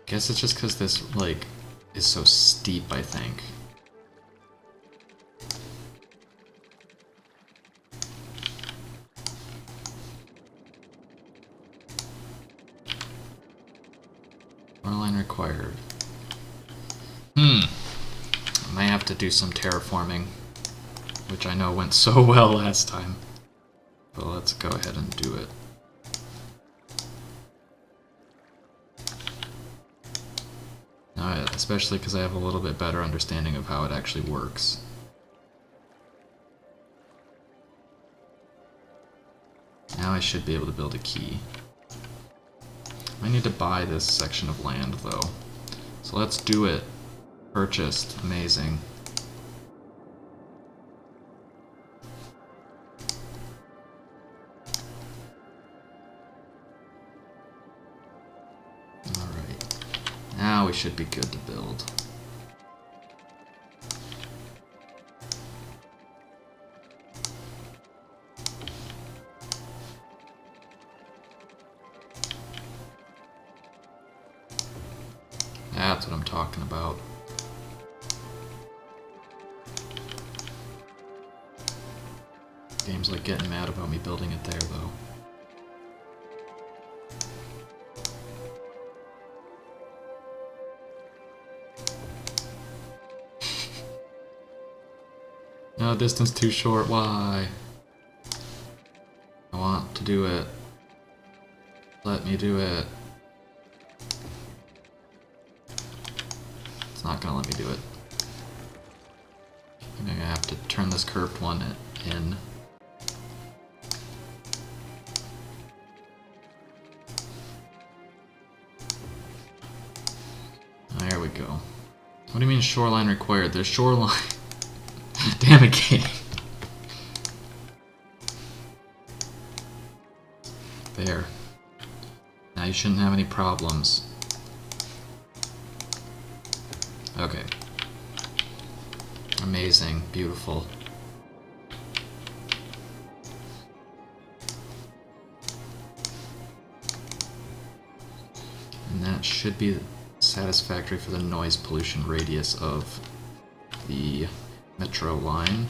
Guess it's just because this like is so steep, I think. Shoreline required. I might have to do some terraforming, which I know went so well last time. But let's go ahead and do it. Now, especially because I have a little bit better understanding of how it actually works. Now I should be able to build a key. I need to buy this section of land though. So let's do it. Purchased. Amazing. Now we should be good to build. That's what I'm talking about. Game's like getting mad about me building it there though. No, distance too short, why? I want to do it. Let me do it. It's not gonna let me do it. I'm gonna have to turn this curved one in. There we go. What do you mean shoreline required? There's shoreline. Damn it, game. There. Now you shouldn't have any problems. Okay. Amazing. Beautiful. And that should be satisfactory for the noise pollution radius of the metro line.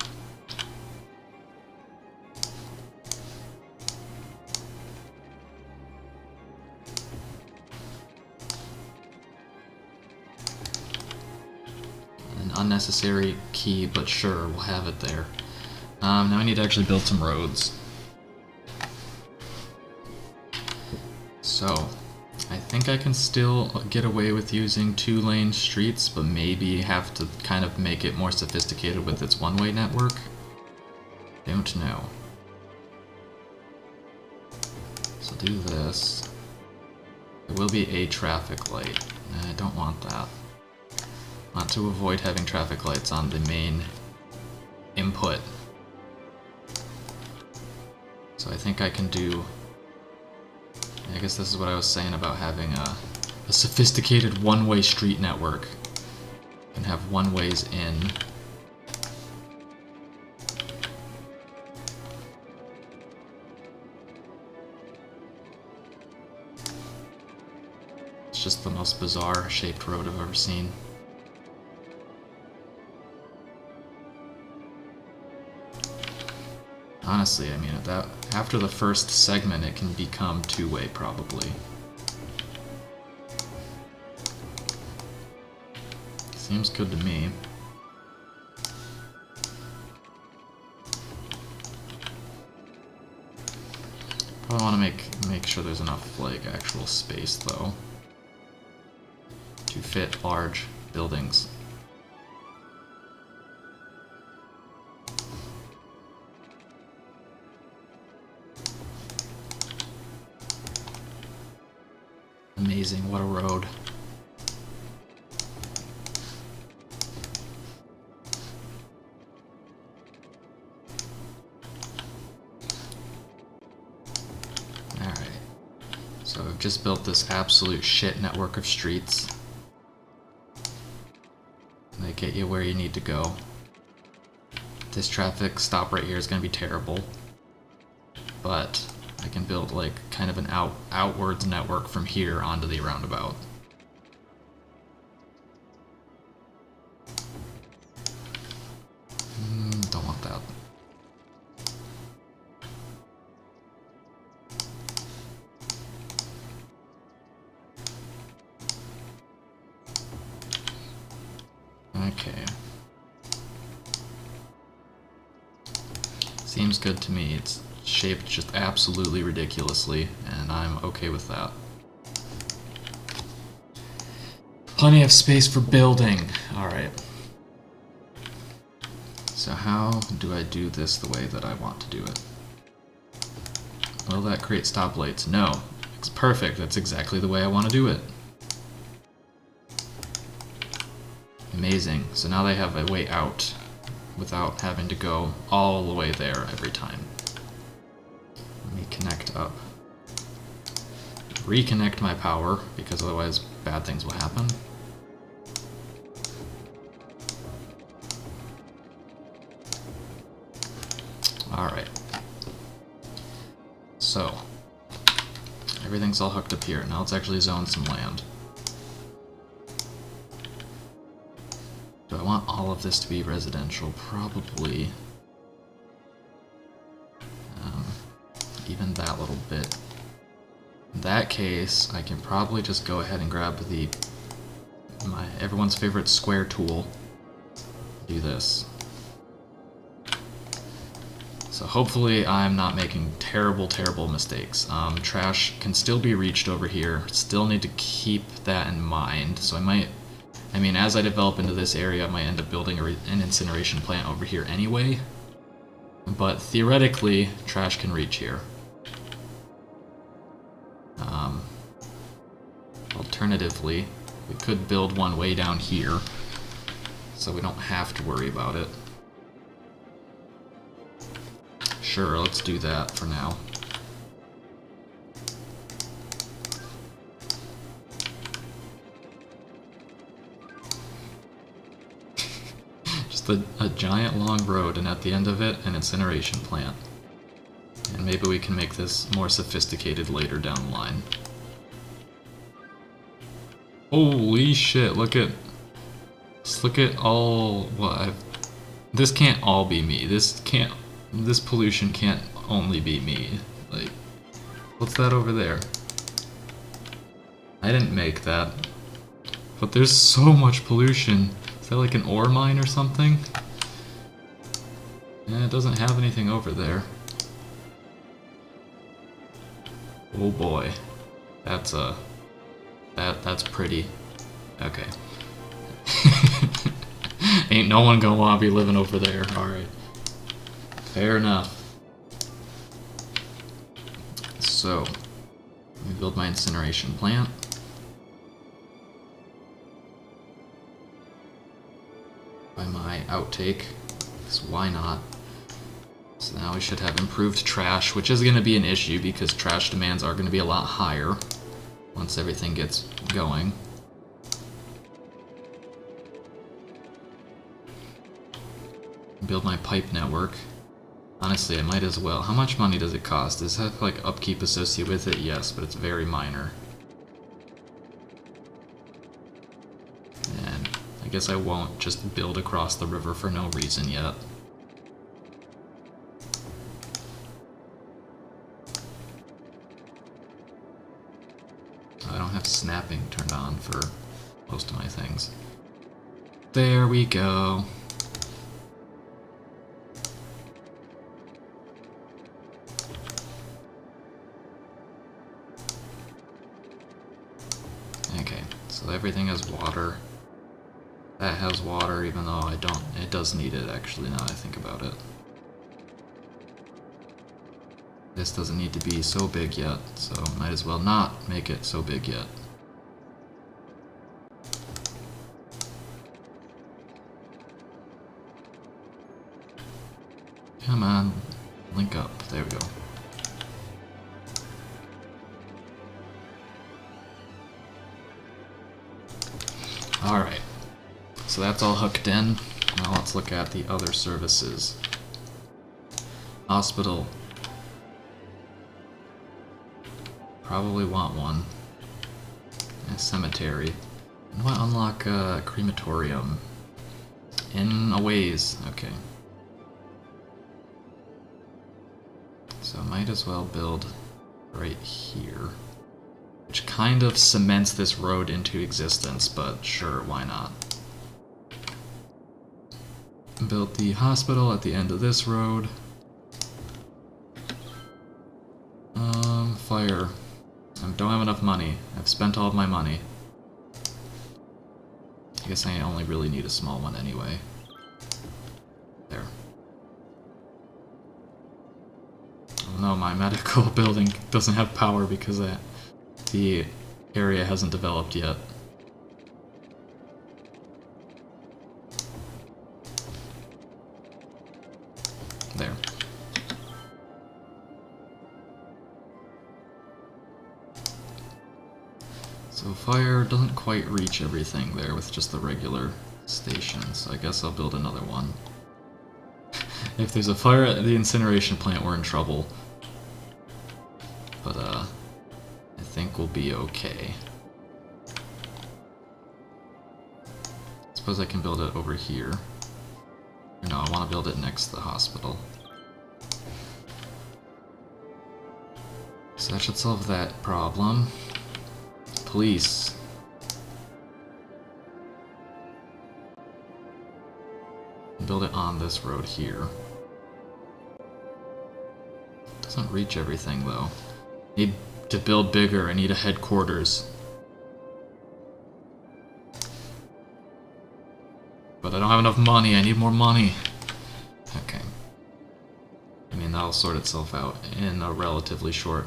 An unnecessary key, but sure, we'll have it there. Now I need to actually build some roads. So, I think I can still get away with using 2-lane streets, but maybe have to kind of make it more sophisticated with its one-way network. Don't know. So do this. There will be a traffic light. I don't want that. I want to avoid having traffic lights on the main input. So I think I can do... I guess this is what I was saying about having a sophisticated one-way street network. You can have one-ways in. It's just the most bizarre shaped road I've ever seen. Honestly, I mean, after the first segment, it can become two-way, probably. Seems good to me. Probably want to make sure there's enough, like, actual space, though, to fit large buildings. Amazing, what a road. Alright. So I've just built this absolute shit network of streets. They get you where you need to go. This traffic stop right here is going to be terrible. But I can build like kind of an outwards network from here onto the roundabout. Don't want that. Okay. Seems good to me. It's shaped just absolutely ridiculously, and I'm okay with that. Plenty of space for building. Alright. So how do I do this the way that I want to do it? Will that create stoplights? No. It's perfect. That's exactly the way I want to do it. Amazing. So now they have a way out without having to go all the way there every time. Let me connect up. Reconnect my power, because otherwise bad things will happen. Alright. So, everything's all hooked up here. Now let's actually zone some land. Do I want all of this to be residential? Probably. Even that little bit. In that case, I can probably just go ahead and grab everyone's favorite square tool. Do this. So hopefully I'm not making terrible mistakes. Trash can still be reached over here. Still need to keep that in mind. So I mean, as I develop into this area, I might end up building an incineration plant over here anyway. But theoretically, trash can reach here. Alternatively, we could build one way down here, so we don't have to worry about it. Sure, let's do that for now. Just a giant long road, and at the end of it, an incineration plant. And maybe we can make this more sophisticated later down the line. Holy shit, look at... Just look at all... what this can't all be me. This pollution can't only be me. Like, what's that over there? I didn't make that. But there's so much pollution. Is that like an ore mine or something? Yeah, it doesn't have anything over there. Oh boy. That's that's pretty. Okay. Ain't no one gonna wanna be living over there. Alright. Fair enough. So, let me build my incineration plant. By my outtake, so why not? So now we should have improved trash, which is going to be an issue because trash demands are going to be a lot higher once everything gets going. Build my pipe network. Honestly, I might as well. How much money does it cost? Does it have like upkeep associated with it? Yes, but it's very minor. And I guess I won't just build across the river for no reason yet. I don't have snapping turned on for most of my things. There we go. Okay, so everything has water. That has water, even though I don't. It does need it, actually, now that I think about it. This doesn't need to be so big yet, so might as well not make it so big yet. Come on, link up. There we go. Alright, so that's all hooked in. Now let's look at the other services. Hospital. Probably want one. A cemetery. I want to unlock a crematorium. In a ways. Okay. So I might as well build right here. Which kind of cements this road into existence, but sure, why not? Built the hospital at the end of this road. Fire. I don't have enough money. I've spent all of my money. I guess I only really need a small one anyway. There. Oh no, my medical building doesn't have power because the area hasn't developed yet. There. So fire doesn't quite reach everything there with just the regular station, so I guess I'll build another one. If there's a fire at the incineration plant, we're in trouble. But, I think we'll be okay. Suppose I can build it over here. No, I want to build it next to the hospital. So that should solve that problem. Police. Build it on this road here. Doesn't reach everything though. Need to build bigger. I need a headquarters. But I don't have enough money. I need more money. Okay. I mean, that'll sort itself out in a relatively short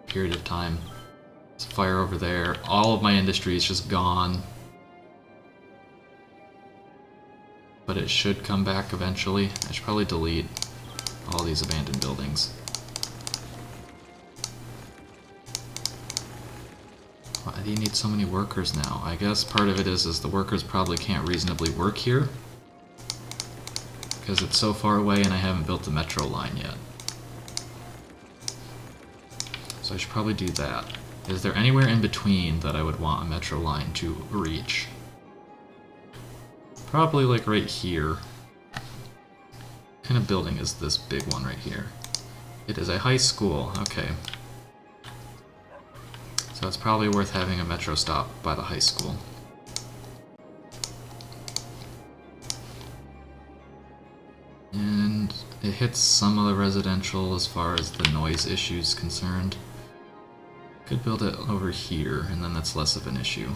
period of time. There's a fire over there. All of my industry is just gone. But it should come back eventually. I should probably delete all these abandoned buildings. Why do you need so many workers now? I guess part of it is the workers probably can't reasonably work here, because it's so far away and I haven't built the metro line yet. So I should probably do that. Is there anywhere in between that I would want a metro line to reach? Probably like right here. What kind of building is this big one right here? It is a high school, okay. So it's probably worth having a metro stop by the high school. And it hits some of the residential as far as the noise issue is concerned. Could build it over here, and then that's less of an issue.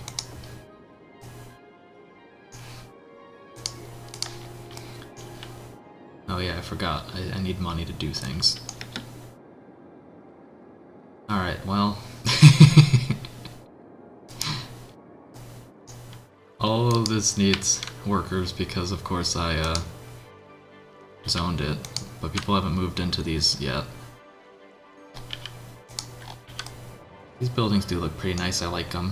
Oh yeah, I forgot. I need money to do things. Alright, well... all of this needs workers because, of course, I zoned it, but people haven't moved into these yet. These buildings do look pretty nice, I like them.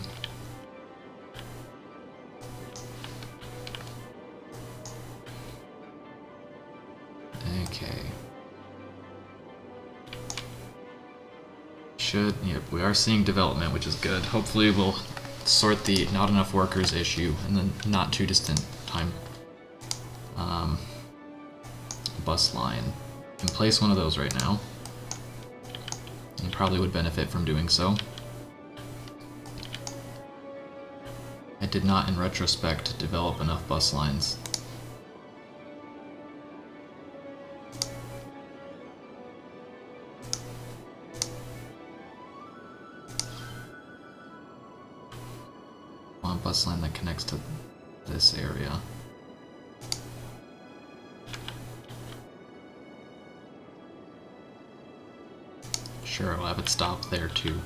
Okay. Yeah, we are seeing development, which is good. Hopefully we'll sort the not enough workers issue in the not too distant time. Bus line. Can place one of those right now. And probably would benefit from doing so. I did not, in retrospect, develop enough bus lines. One bus line that connects to this area. Sure, I'll have it stop there too.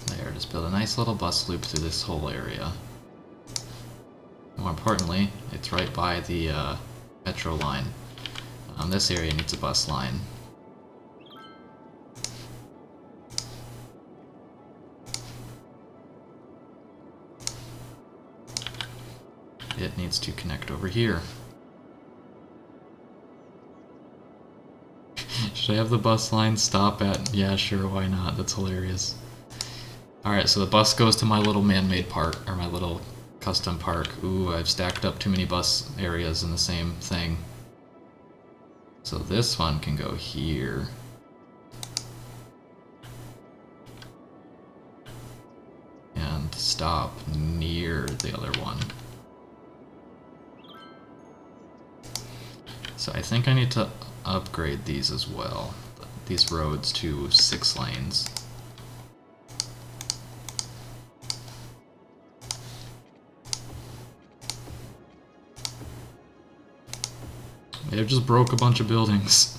There, just build a nice little bus loop through this whole area. More importantly, it's right by the metro line. This area needs a bus line. It needs to connect over here. Should I have the bus line stop at... Yeah, sure, why not? That's hilarious. Alright, so the bus goes to my little man-made park, or my little custom park. Ooh, I've stacked up too many bus areas in the same thing. So this one can go here. And stop near the other one. So I think I need to upgrade these as well. These roads to 6 lanes. It just broke a bunch of buildings.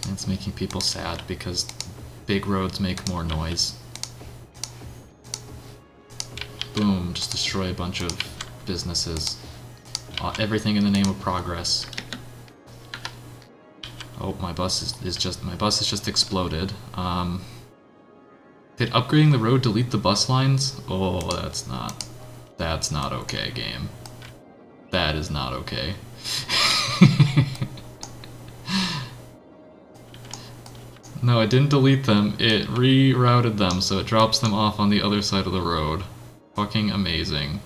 It's making people sad because big roads make more noise. Boom, just destroy a bunch of businesses. Everything in the name of progress. Oh, my bus is just exploded. Did upgrading the road delete the bus lines? Oh, that's not okay, game. That is not okay. No, it didn't delete them. It rerouted them, so it drops them off on the other side of the road. Fucking amazing.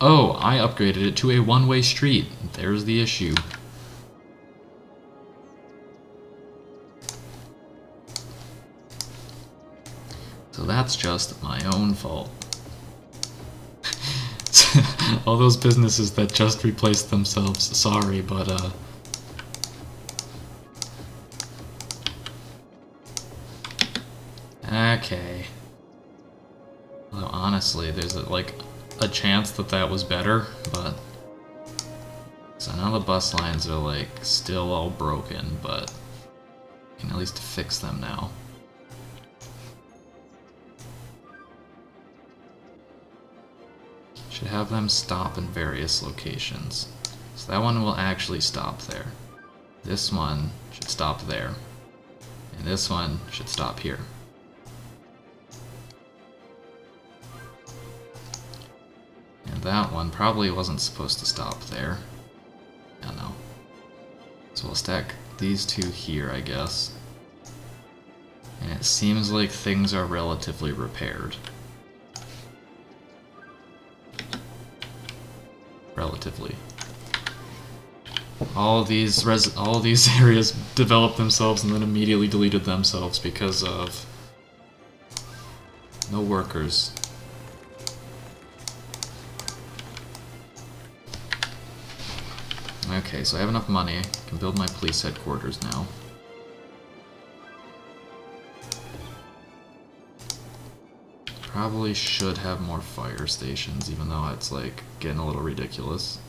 Oh, I upgraded it to a one-way street. There's the issue. So that's just my own fault. All those businesses that just replaced themselves, sorry, but okay. Although honestly, there's a chance that that was better, but... So now the bus lines are still all broken, but Can at least fix them now. Should have them stop in various locations. So that one will actually stop there. This one should stop there. And this one should stop here. And that one probably wasn't supposed to stop there. I don't know. So we'll stack these two here, I guess. And it seems like things are relatively repaired. Relatively. All of these areas developed themselves and then immediately deleted themselves because of no workers. Okay, so I have enough money. I can build my police headquarters now. Probably should have more fire stations, even though it's like getting a little ridiculous.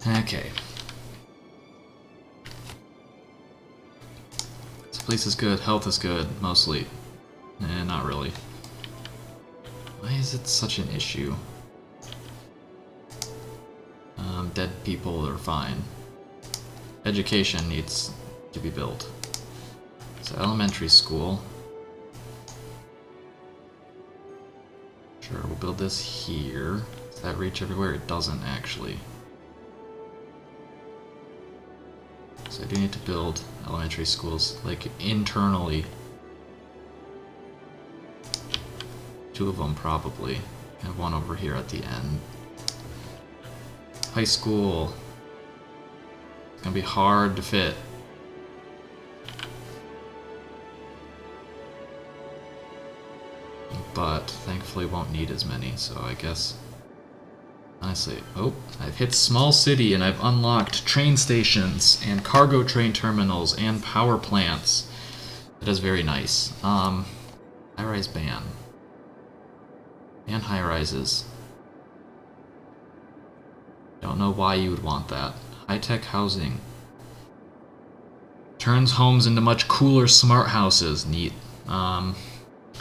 Okay. This place is good, health is good, mostly. Not really. Why is it such an issue? Dead people are fine. Education needs to be built. So elementary school. Sure, we'll build this here. Does that reach everywhere? It doesn't actually. So I do need to build elementary schools, like, internally. 2 of them, probably. I have one over here at the end. High school. It's gonna be hard to fit. But thankfully won't need as many, so I guess... Honestly, oh, I've hit small city and I've unlocked train stations and cargo train terminals and power plants. That is very nice. High-rise ban. And high-rises. Don't know why you would want that. High-tech housing. Turns homes into much cooler smart houses. Neat.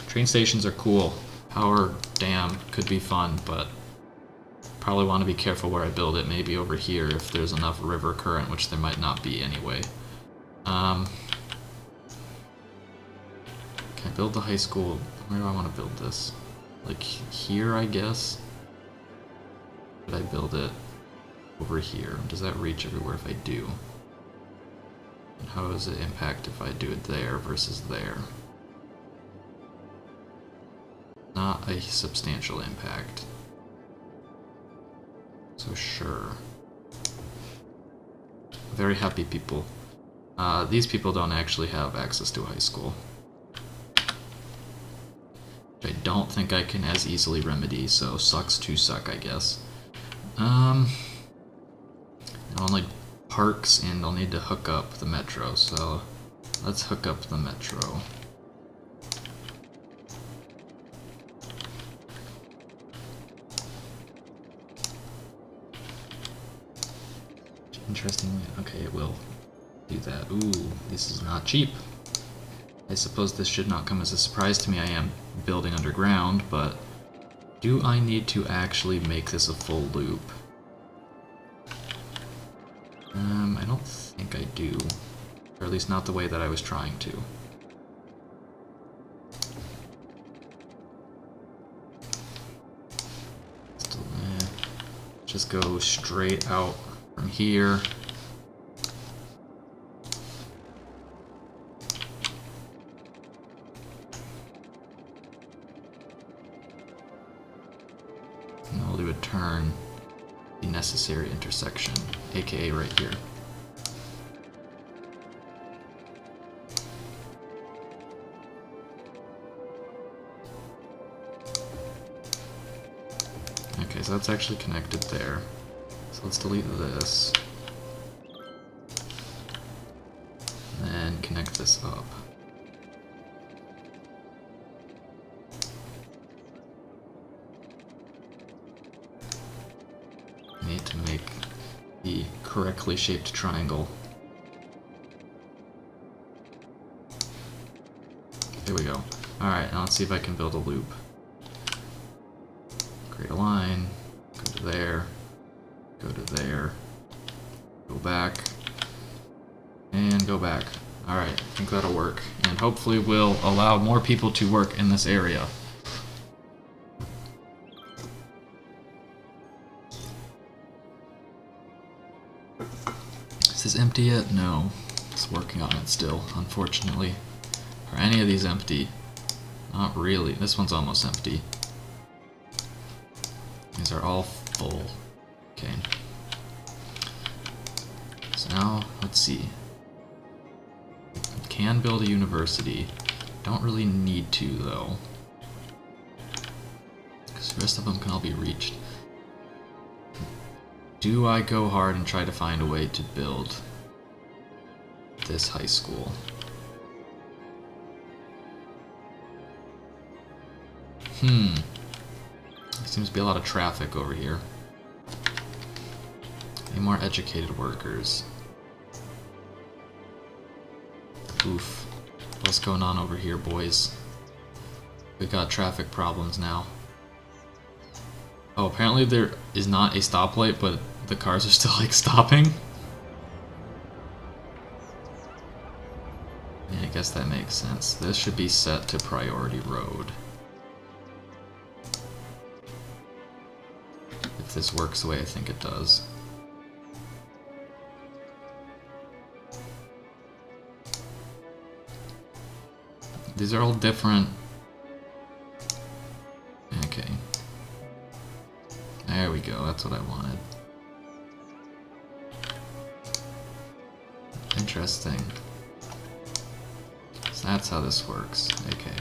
Train stations are cool. Power dam could be fun, but probably want to be careful where I build it. Maybe over here if there's enough river current, which there might not be anyway. Can I build the high school? Where do I want to build this? Like here, I guess? Could I build it over here? Does that reach everywhere if I do? And how does it impact if I do it there versus there? Not a substantial impact. So sure. Very happy people. These people don't actually have access to a high school. Which I don't think I can as easily remedy, so sucks to suck, I guess. Only parks, and I'll need to hook up the metro, so let's hook up the metro. Interestingly, okay, it will do that. Ooh, this is not cheap. I suppose this should not come as a surprise to me. I am building underground, but do I need to actually make this a full loop? I don't think I do. Or at least not the way that I was trying to. Still, just go straight out from here. And I'll do a turn, the necessary intersection, aka right here. Okay, so that's actually connected there. So let's delete this. And then connect this up. I need to make the correctly shaped triangle There we go. Alright, now let's see if I can build a loop. Create a line, go to there, go to there, go back, and go back. Alright, I think that'll work. And hopefully will allow more people to work in this area. Is this empty yet? No. It's working on it still, unfortunately. Are any of these empty? Not really. This one's almost empty. These are all full. Okay. So now, let's see. Can build a university. Don't really need to, though. Because the rest of them can all be reached. Do I go hard and try to find a way to build this high school? There seems to be a lot of traffic over here. Any more educated workers? Oof. What's going on over here, boys? We got traffic problems now. Oh, apparently there is not a stoplight, but the cars are still, like, stopping? Yeah, I guess that makes sense. This should be set to priority road. If this works the way I think it does. These are all different. Okay. There we go, that's what I wanted. Interesting. So that's how this works. Okay.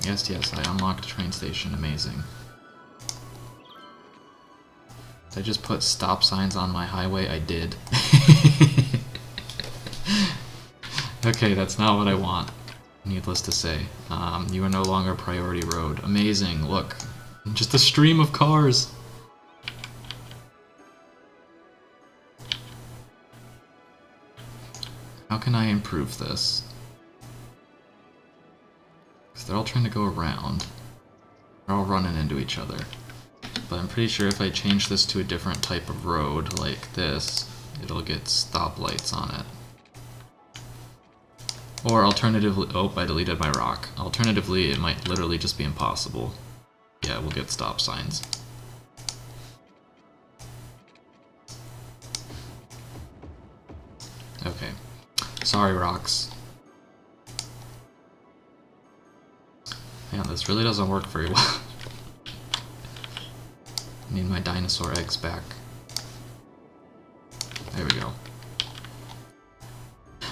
Yes, I unlocked a train station. Amazing. Did I just put stop signs on my highway? I did. Okay, that's not what I want. Needless to say. You are no longer priority road. Amazing, look. Just a stream of cars. How can I improve this? Because they're all trying to go around. They're all running into each other. But I'm pretty sure if I change this to a different type of road, like this, it'll get stoplights on it. Or alternatively, oh, I deleted my rock. Alternatively, it might literally just be impossible. Yeah, we'll get stop signs. Okay. Sorry, rocks. Man, this really doesn't work very well. I need my dinosaur eggs back. There we go.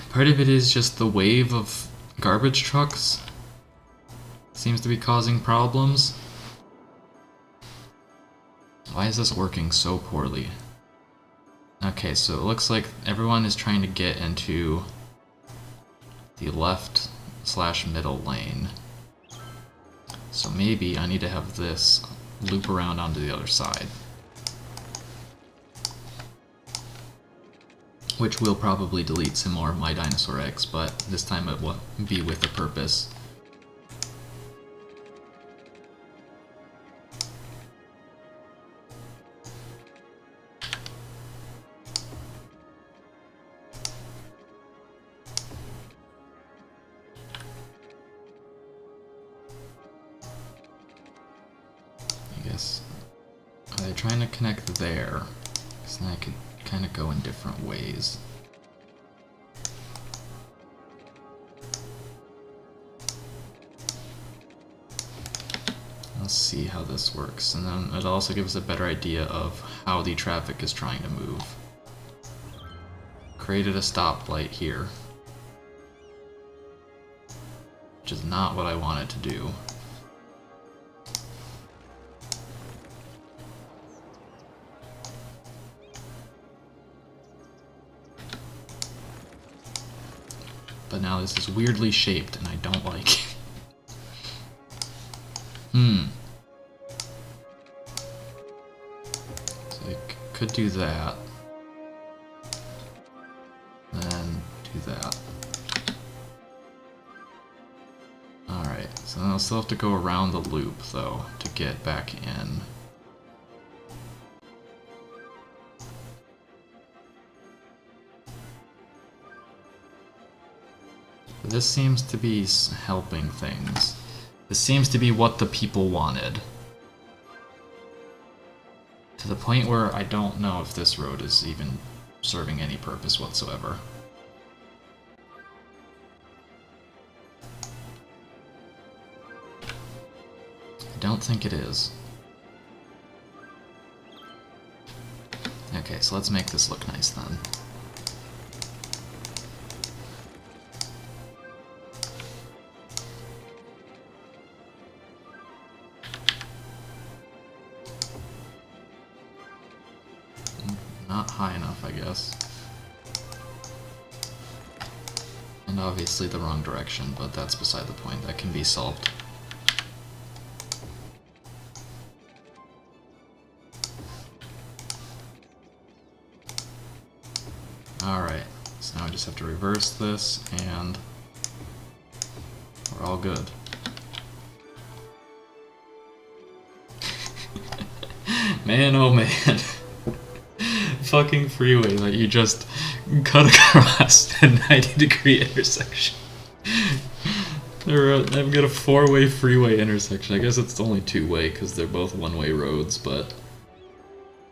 Part of it is just the wave of garbage trucks. Seems to be causing problems. Why is this working so poorly? Okay, so it looks like everyone is trying to get into the left/middle lane. So maybe I need to have this loop around onto the other side. Which will probably delete some more of my dinosaur eggs, but this time it will be with a purpose. I guess they're trying to connect there, because then I could kind of go in different ways. Let's see how this works, and then it also gives a better idea of how the traffic is trying to move. Created a stoplight here, which is not what I wanted to do. But now this is weirdly shaped, and I don't like it. So I could do that. Then I'll still have to go around the loop, though, to get back in. But this seems to be helping things. This seems to be what the people wanted. To the point where I don't know if this road is even serving any purpose whatsoever. I don't think it is. Okay, so let's make this look nice then. Not high enough, I guess. And obviously the wrong direction, but that's beside the point. That can be solved. Alright, so now I just have to reverse this, and we're all good. Man, oh man. Fucking freeway that you just cut across a 90-degree intersection. I've got a 4-way freeway intersection. I guess it's only 2-way because they're both 1-way roads, but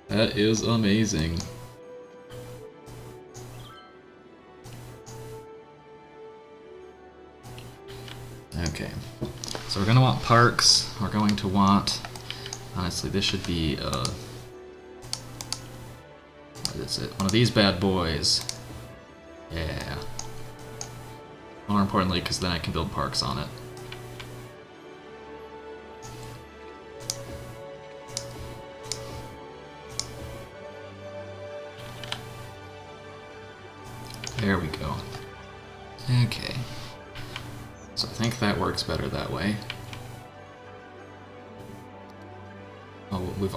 that is amazing. Okay, so we're going to want parks. We're going to want... Honestly, this should be... what is it? One of these bad boys. Yeah. More importantly, because then I can build parks on it. There we go. Okay. So I think that works better that way. Oh, we've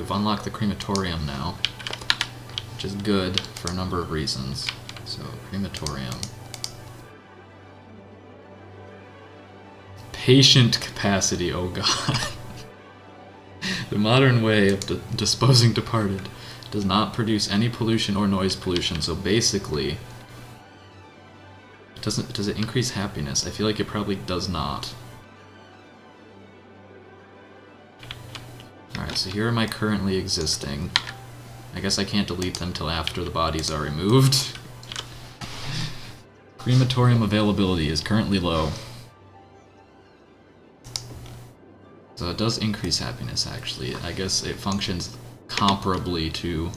unlocked the crematorium now, which is good for a number of reasons. So, crematorium. Patient capacity, oh god. The modern way of disposing departed does not produce any pollution or noise pollution, so basically... Does it increase happiness? I feel like it probably does not. Alright, so here am I currently existing. I guess I can't delete them till after the bodies are removed. Crematorium availability is currently low. So it does increase happiness, actually. I guess it functions comparably to...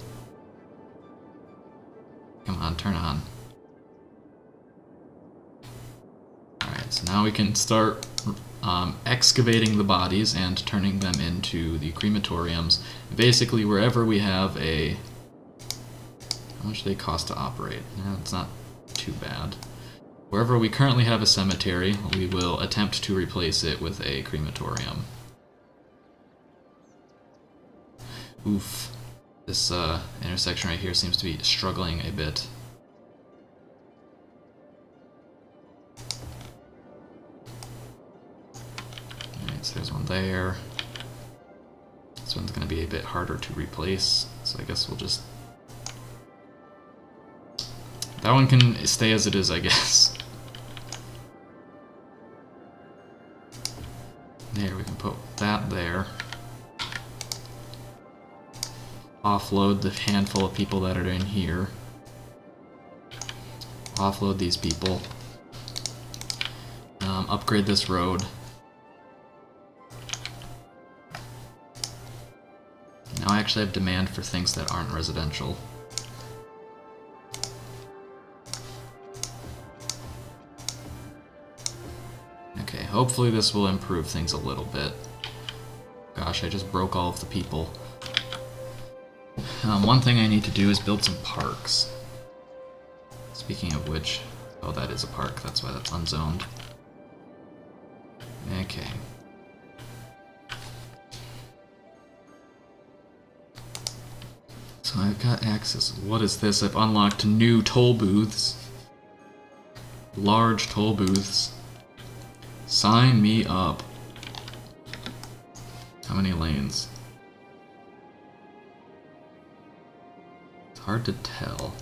Come on, turn on. Alright, so now we can start excavating the bodies and turning them into the crematoriums. Basically, wherever we have a... How much do they cost to operate? Yeah, it's not too bad. Wherever we currently have a cemetery, we will attempt to replace it with a crematorium. Oof. This intersection right here seems to be struggling a bit. Alright, so there's one there. This one's going to be a bit harder to replace, so I guess we'll just... That one can stay as it is, I guess. There, we can put that there. Offload the handful of people that are in here. Offload these people. Upgrade this road. Now I actually have demand for things that aren't residential. Okay, hopefully this will improve things a little bit. Gosh, I just broke all of the people. One thing I need to do is build some parks. Speaking of which... Oh, that is a park. That's why that's unzoned. Okay. So I've got access. What is this? I've unlocked new toll booths. Large toll booths. Sign me up. How many lanes? It's hard to tell.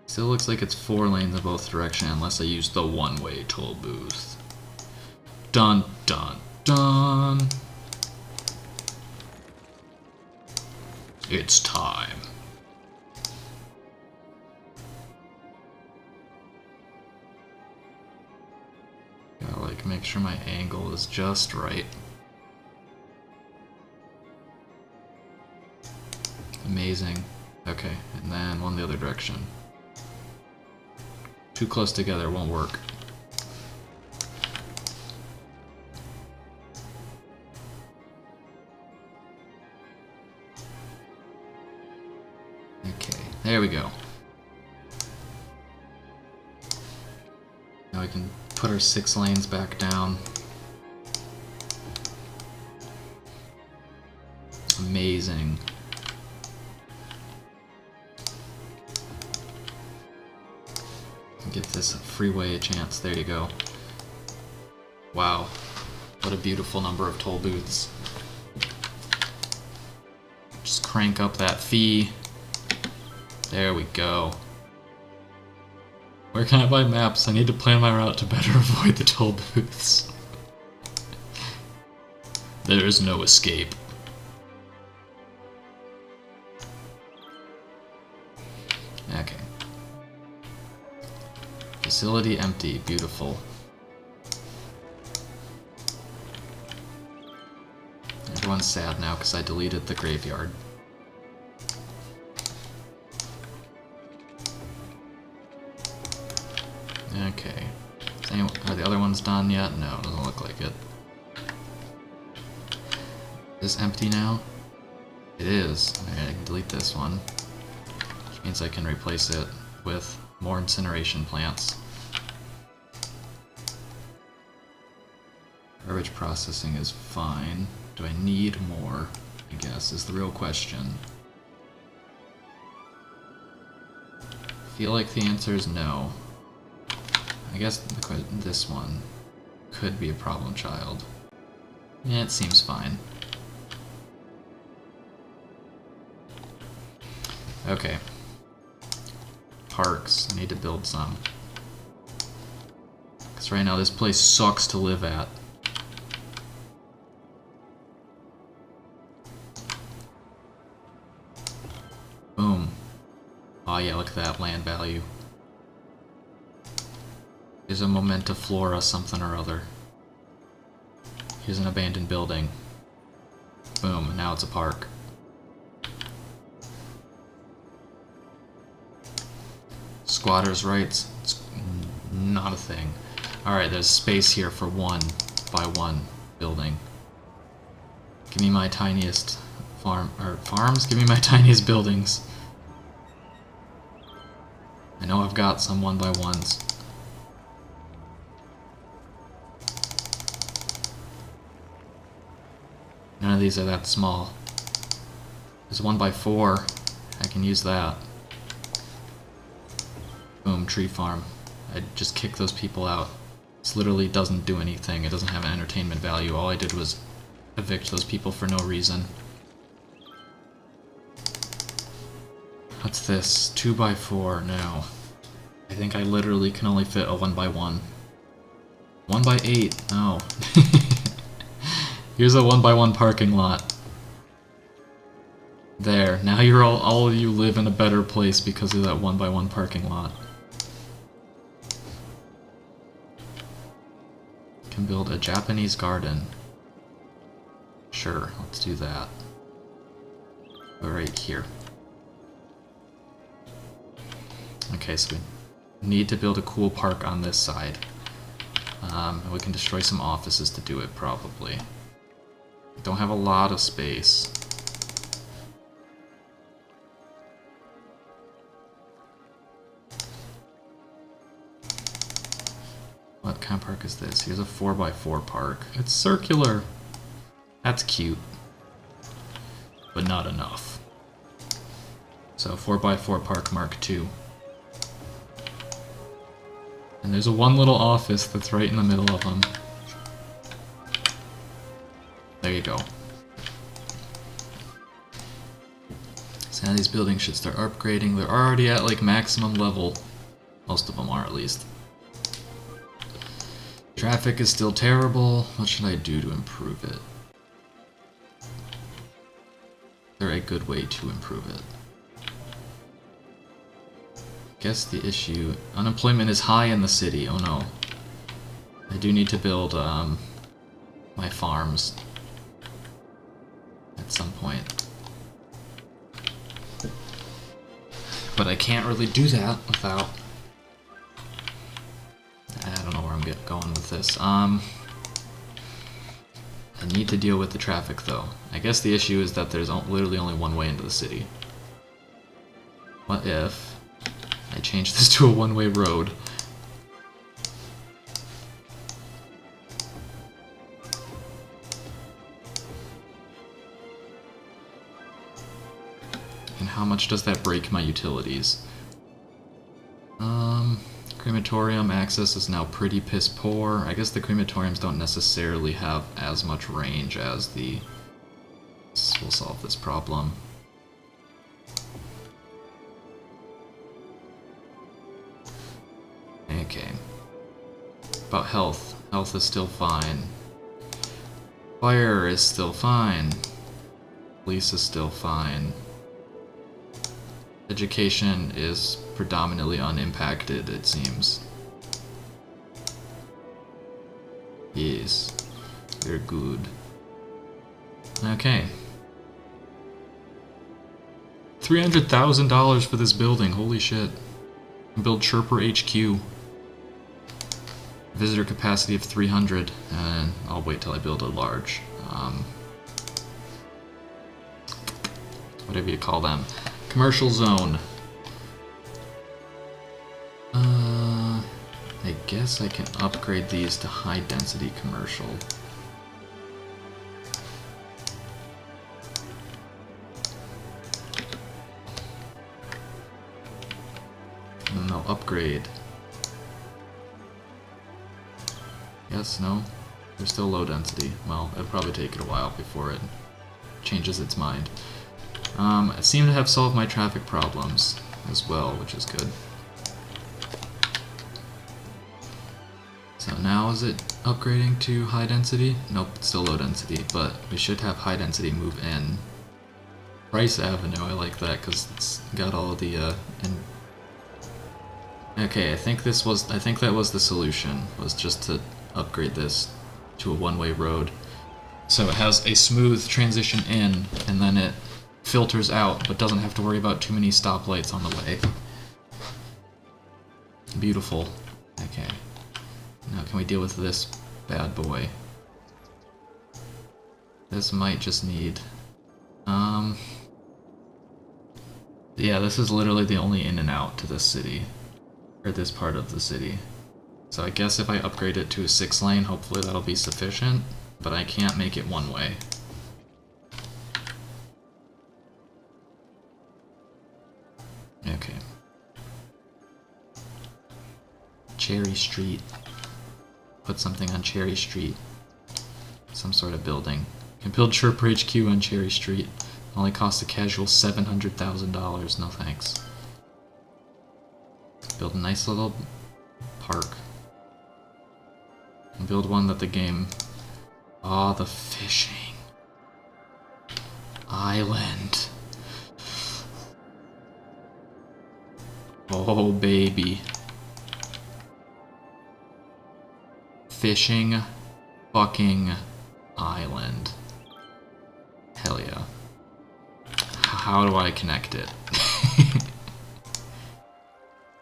Still looks like it's 4 lanes in both directions unless I use the one-way toll booth. Dun dun dun. It's time. Gotta like make sure my angle is just right. Amazing. Okay, and then one the other direction. Too close together won't work. Okay, there we go. Now we can put our 6 lanes back down. Amazing. Give this freeway a chance. There you go. Wow. What a beautiful number of toll booths. Just crank up that fee. There we go. Where can I buy maps? I need to plan my route to better avoid the toll booths. There is no escape. Okay. Facility empty. Beautiful. Everyone's sad now because I deleted the graveyard. Okay. Are the other ones done yet? No, doesn't look like it. Is this empty now? It is. Alright, I can delete this one. Which means I can replace it with more incineration plants. Garbage processing is fine. Do I need more? I guess is the real question. I feel like the answer is no. I guess this one could be a problem child. Yeah, it seems fine. Okay. Parks. I need to build some. Because right now this place sucks to live at. Boom. Oh yeah, look at that land value. Here's a memento flora something or other. Here's an abandoned building. Boom, and now it's a park. Squatters' rights, it's not a thing. Alright, there's space here for 1 by 1 building. Give me my tiniest farms? Give me my tiniest buildings. I know I've got some 1 by 1s. None of these are that small. There's 1 by 4. I can use that. Boom, tree farm. I just kick those people out. This literally doesn't do anything. It doesn't have an entertainment value. All I did was evict those people for no reason. What's this? 2 by 4. No. I think I literally can only fit a 1 by 1. 1 by 8. No. Here's a 1 by 1 parking lot. There. Now you're all of you live in a better place because of that 1 by 1 parking lot. Can build a Japanese garden. Sure, let's do that. Go right here. Okay, so we need to build a cool park on this side. And we can destroy some offices to do it, probably. Don't have a lot of space. What kind of park is this? Here's a 4 by 4 park. It's circular. That's cute. But not enough. So 4 by 4 park Mark II. And there's a one little office that's right in the middle of them. There you go. So now these buildings should start upgrading. They're already at like maximum level. Most of them are, at least. Traffic is still terrible. What should I do to improve it? Is there a good way to improve it? Guess the issue... Unemployment is high in the city. Oh no. I do need to build my farms at some point. But I can't really do that without... I don't know where I'm going with this. I need to deal with the traffic though. I guess the issue is that there's literally only one way into the city. What if I change this to a one-way road? And how much does that break my utilities? Crematorium access is now pretty piss poor. I guess the crematoriums don't necessarily have as much range as the... We'll solve this problem. Okay. About health. Health is still fine. Fire is still fine. Police is still fine. Education is predominantly unimpacted, it seems. Yes. Very good. Okay. $300,000 for this building, holy shit. Build Chirper HQ. Visitor capacity of 300, and I'll wait till I build a large. Whatever you call them. Commercial zone. I guess I can upgrade these to high density commercial. And then they'll upgrade. Yes, no? They're still low density. Well, it'll probably take it a while before it changes its mind. I seem to have solved my traffic problems as well, which is good. So now is it upgrading to high density? Nope, it's still low density, but we should have high density move in. Rice Avenue, I like that because it's got all of the Okay, I think that was the solution, was just to upgrade this to a one-way road. So it has a smooth transition in, and then it filters out, but doesn't have to worry about too many stoplights on the way. Beautiful. Okay. Now can we deal with this bad boy? This might just need... Yeah, this is literally the only in and out to this city. Or this part of the city. So I guess if I upgrade it to a 6-lane, hopefully that'll be sufficient, but I can't make it one way. Okay. Cherry Street. Put something on Cherry Street. Some sort of building. Can build Chirper HQ on Cherry Street. Only costs a casual $700,000. No thanks. Build a nice little park. And build one that the game... Ah, the fishing. Island. Oh, baby. Fishing fucking island. Hell yeah. How do I connect it?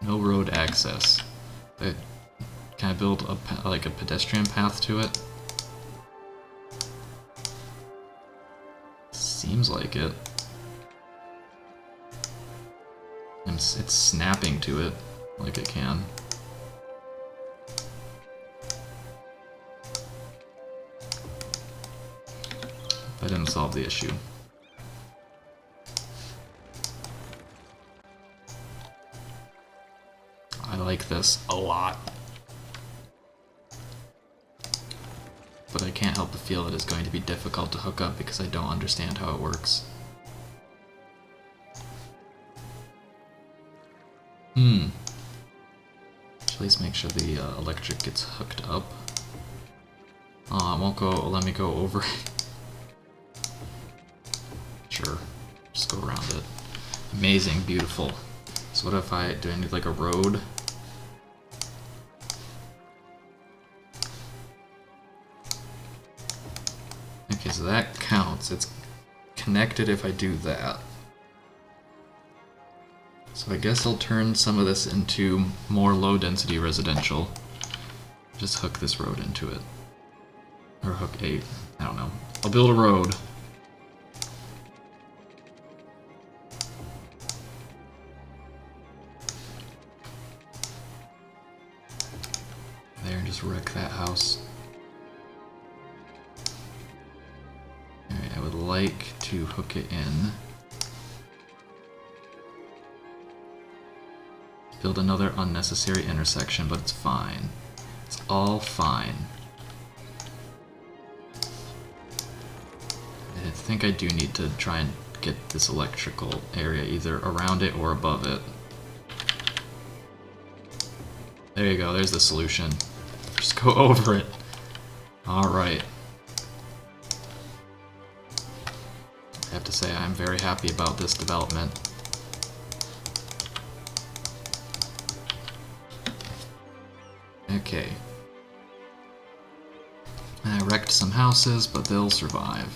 No road access. But can I build a pedestrian path to it? Seems like it. And it's snapping to it like it can. That didn't solve the issue. I like this a lot. can't help but feel that it's going to be difficult to hook up because I don't understand how it works. Please make sure the electric gets hooked up. It won't let me go over it. Sure, just go around it. Amazing, beautiful. So what if do I need like a road? Okay, so that counts. It's connected if I do that. So I guess I'll turn some of this into more low-density residential. Just hook this road into it. Or hook I don't know. I'll build a road. There, and just wreck that house. Alright, I would like to hook it in. Build another unnecessary intersection, but it's fine. It's all fine. I think I do need to try and get this electrical area either around it or above it. There you go, there's the solution. Just go over it. Alright. I have to say I'm very happy about this development. Okay. I wrecked some houses, but they'll survive.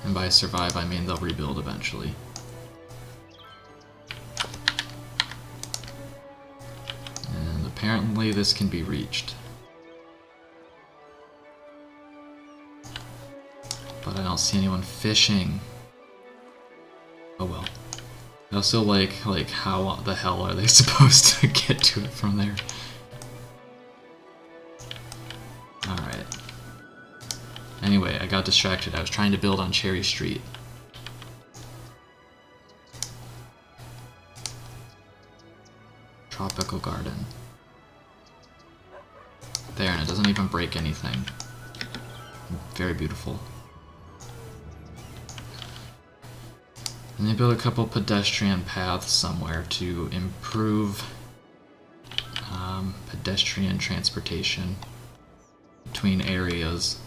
And by survive, I mean they'll rebuild eventually. And apparently this can be reached. But I don't see anyone fishing. Oh well. I also like how the hell are they supposed to get to it from there? Alright. Anyway, I got distracted. I was trying to build on Cherry Street. Tropical Garden. There, and it doesn't even break anything. Very beautiful. And they build a couple pedestrian paths somewhere to improve pedestrian transportation between areas,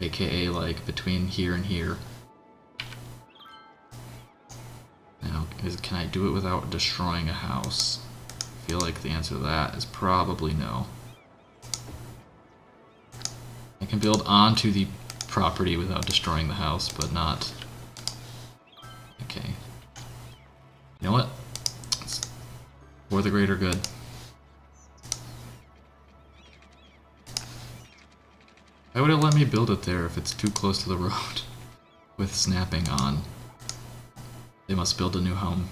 aka like between here and here. Now, can I do it without destroying a house? I feel like the answer to that is probably no. I can build onto the property without destroying the house, but not... Okay. You know what? It's for the greater good. Why would it let me build it there if it's too close to the road? With snapping on. They must build a new home.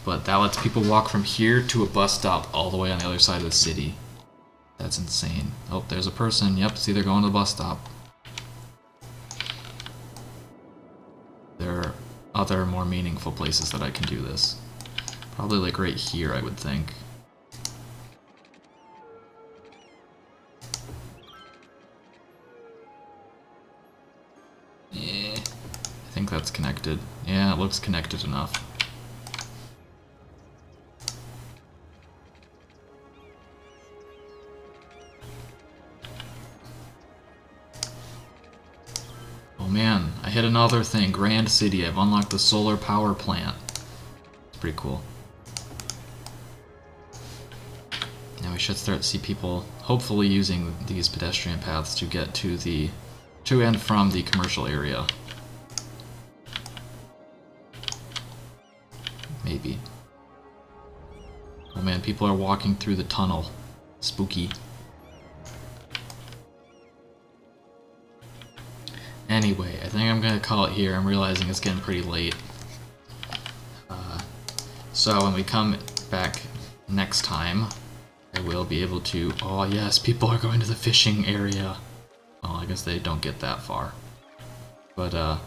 But that lets people walk from here to a bus stop all the way on the other side of the city. That's insane. Oh, there's a person. Yep, see, they're going to the bus stop. There are other more meaningful places that I can do this. Probably like right here, I would think. Yeah, I think that's connected. Yeah, it looks connected enough. Oh man, I hit another thing. Grand City. I've unlocked the solar power plant. It's pretty cool. Now we should start to see people hopefully using these pedestrian paths to get to and from the commercial area. Maybe. Oh man, people are walking through the tunnel. Spooky. Anyway, I think I'm going to call it here. I'm realizing it's getting pretty late. So when we come back next time, I will be able to... Oh yes, people are going to the fishing area. Well, I guess they don't get that far. But when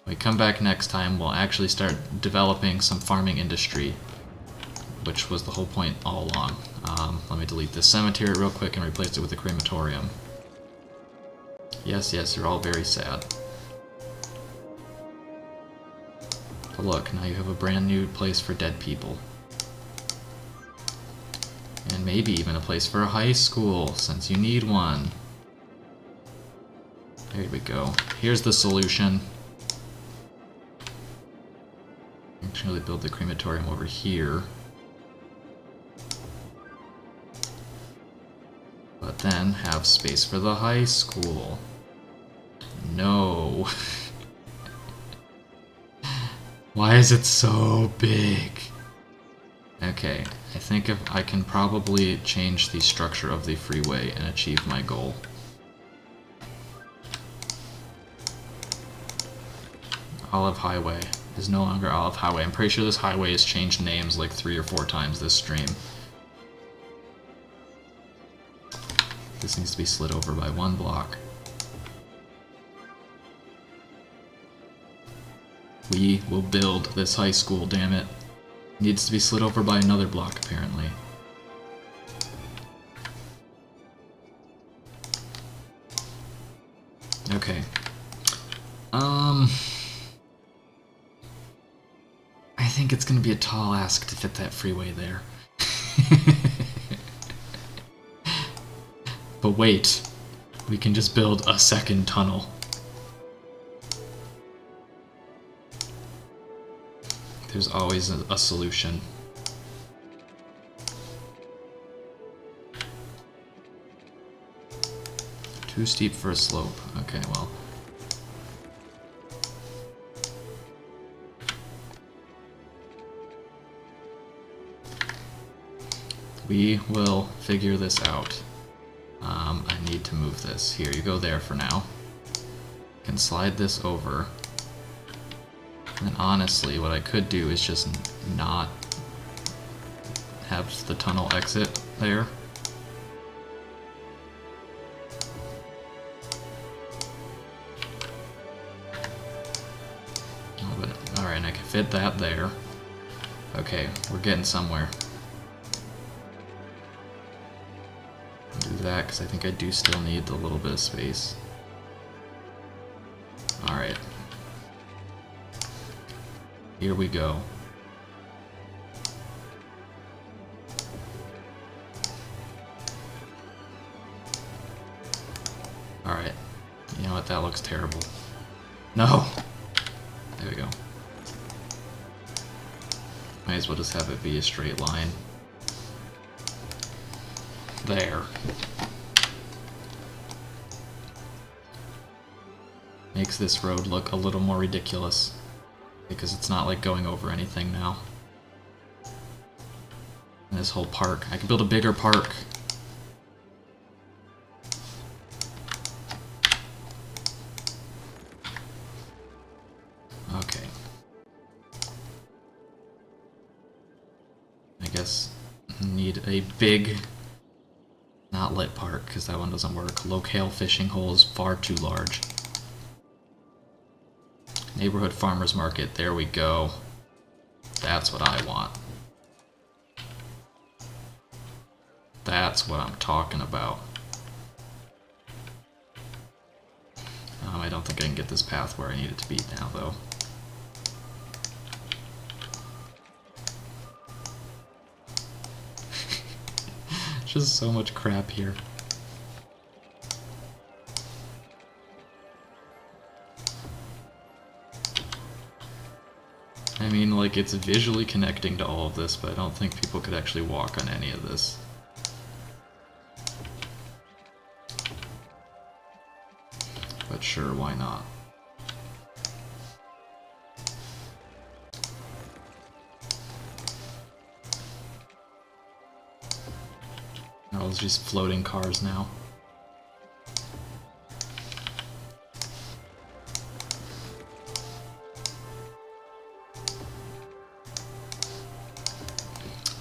we come back next time, we'll actually start developing some farming industry. which was the whole point all along. Let me delete this cemetery real quick and replace it with a crematorium. Yes, yes, you're all very sad. But look, now you have a brand new place for dead people. And maybe even a place for a high school, since you need one. There we go. Here's the solution. Actually build the crematorium over here. But then have space for the high school. No. Why is it so big? Okay, I think if I can probably change the structure of the freeway and achieve my goal. Olive Highway is no longer Olive Highway. I'm pretty sure this highway has changed names like 3 or 4 times this stream. This needs to be slid over by 1 block. We will build this high school, damn it. Needs to be slid over by another block, apparently. Okay. I think it's gonna be a tall ask to fit that freeway there. But wait, we can just build a second tunnel. There's always a solution. Too steep for a slope. Okay, well. We will figure this out. I need to move this. Here, you go there for now. Can slide this over. And honestly, what I could do is just not have the tunnel exit there. Alright, and I can fit that there. Okay, we're getting somewhere. Do that, because I think I do still need a little bit of space. Alright. Here we go. Alright. You know what? That looks terrible. No! There we go. Might as well just have it be a straight line. There. Makes this road look a little more ridiculous. Because it's not like going over anything now. And this whole park. I could build a bigger park. Okay. I guess need a big, not lit park, because that one doesn't work. Locale fishing hole is far too large. Neighborhood farmers market, there we go. That's what I want. That's what I'm talking about. I don't think I can get this path where I need it to be now, though. Just so much crap here. I mean, like, it's visually connecting to all of this, but I don't think people could actually walk on any of this. But sure, why not? Oh, it's just floating cars now.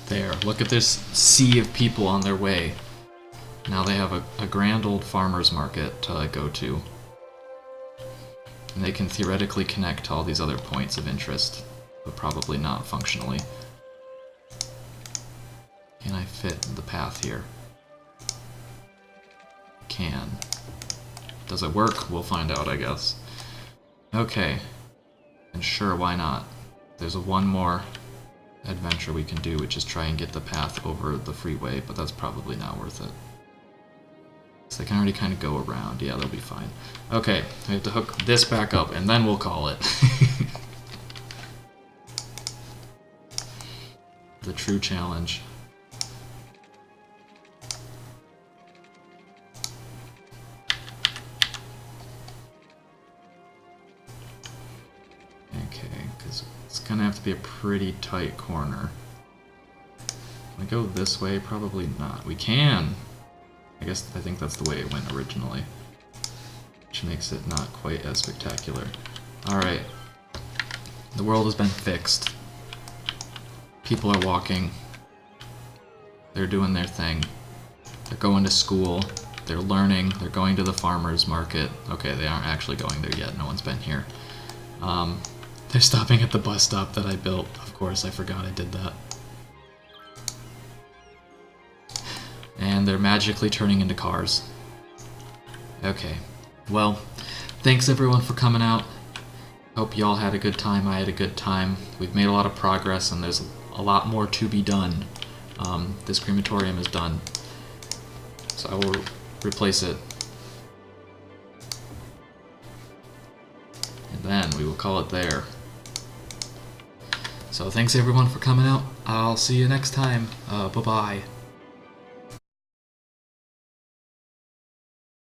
There, look at this sea of people on their way. Now they have a grand old farmer's market to go to. And they can theoretically connect to all these other points of interest, but probably not functionally. Can I fit the path here? Can. Does it work? We'll find out, I guess. Okay. And sure, why not? There's one more adventure we can do, which is try and get the path over the freeway, but that's probably not worth it. So they can already kind of go around. Yeah, they'll be fine. Okay, I have to hook this back up, and then we'll call it. The true challenge. Okay, because it's gonna have to be a pretty tight corner. Can we go this way? Probably not. We can! I think that's the way it went originally. Which makes it not quite as spectacular. Alright. The world has been fixed. People are walking. They're doing their thing. They're going to school. They're learning. They're going to the farmer's market. Okay, they aren't actually going there yet. No one's been here. They're stopping at the bus stop that I built. Of course, I forgot I did that. And they're magically turning into cars. Okay. Well, thanks everyone for coming out. Hope y'all had a good time. I had a good time. We've made a lot of progress, and there's a lot more to be done. This crematorium is done. So I will replace it. And then we will call it there. So thanks everyone for coming out. I'll see you next time. Bye-bye.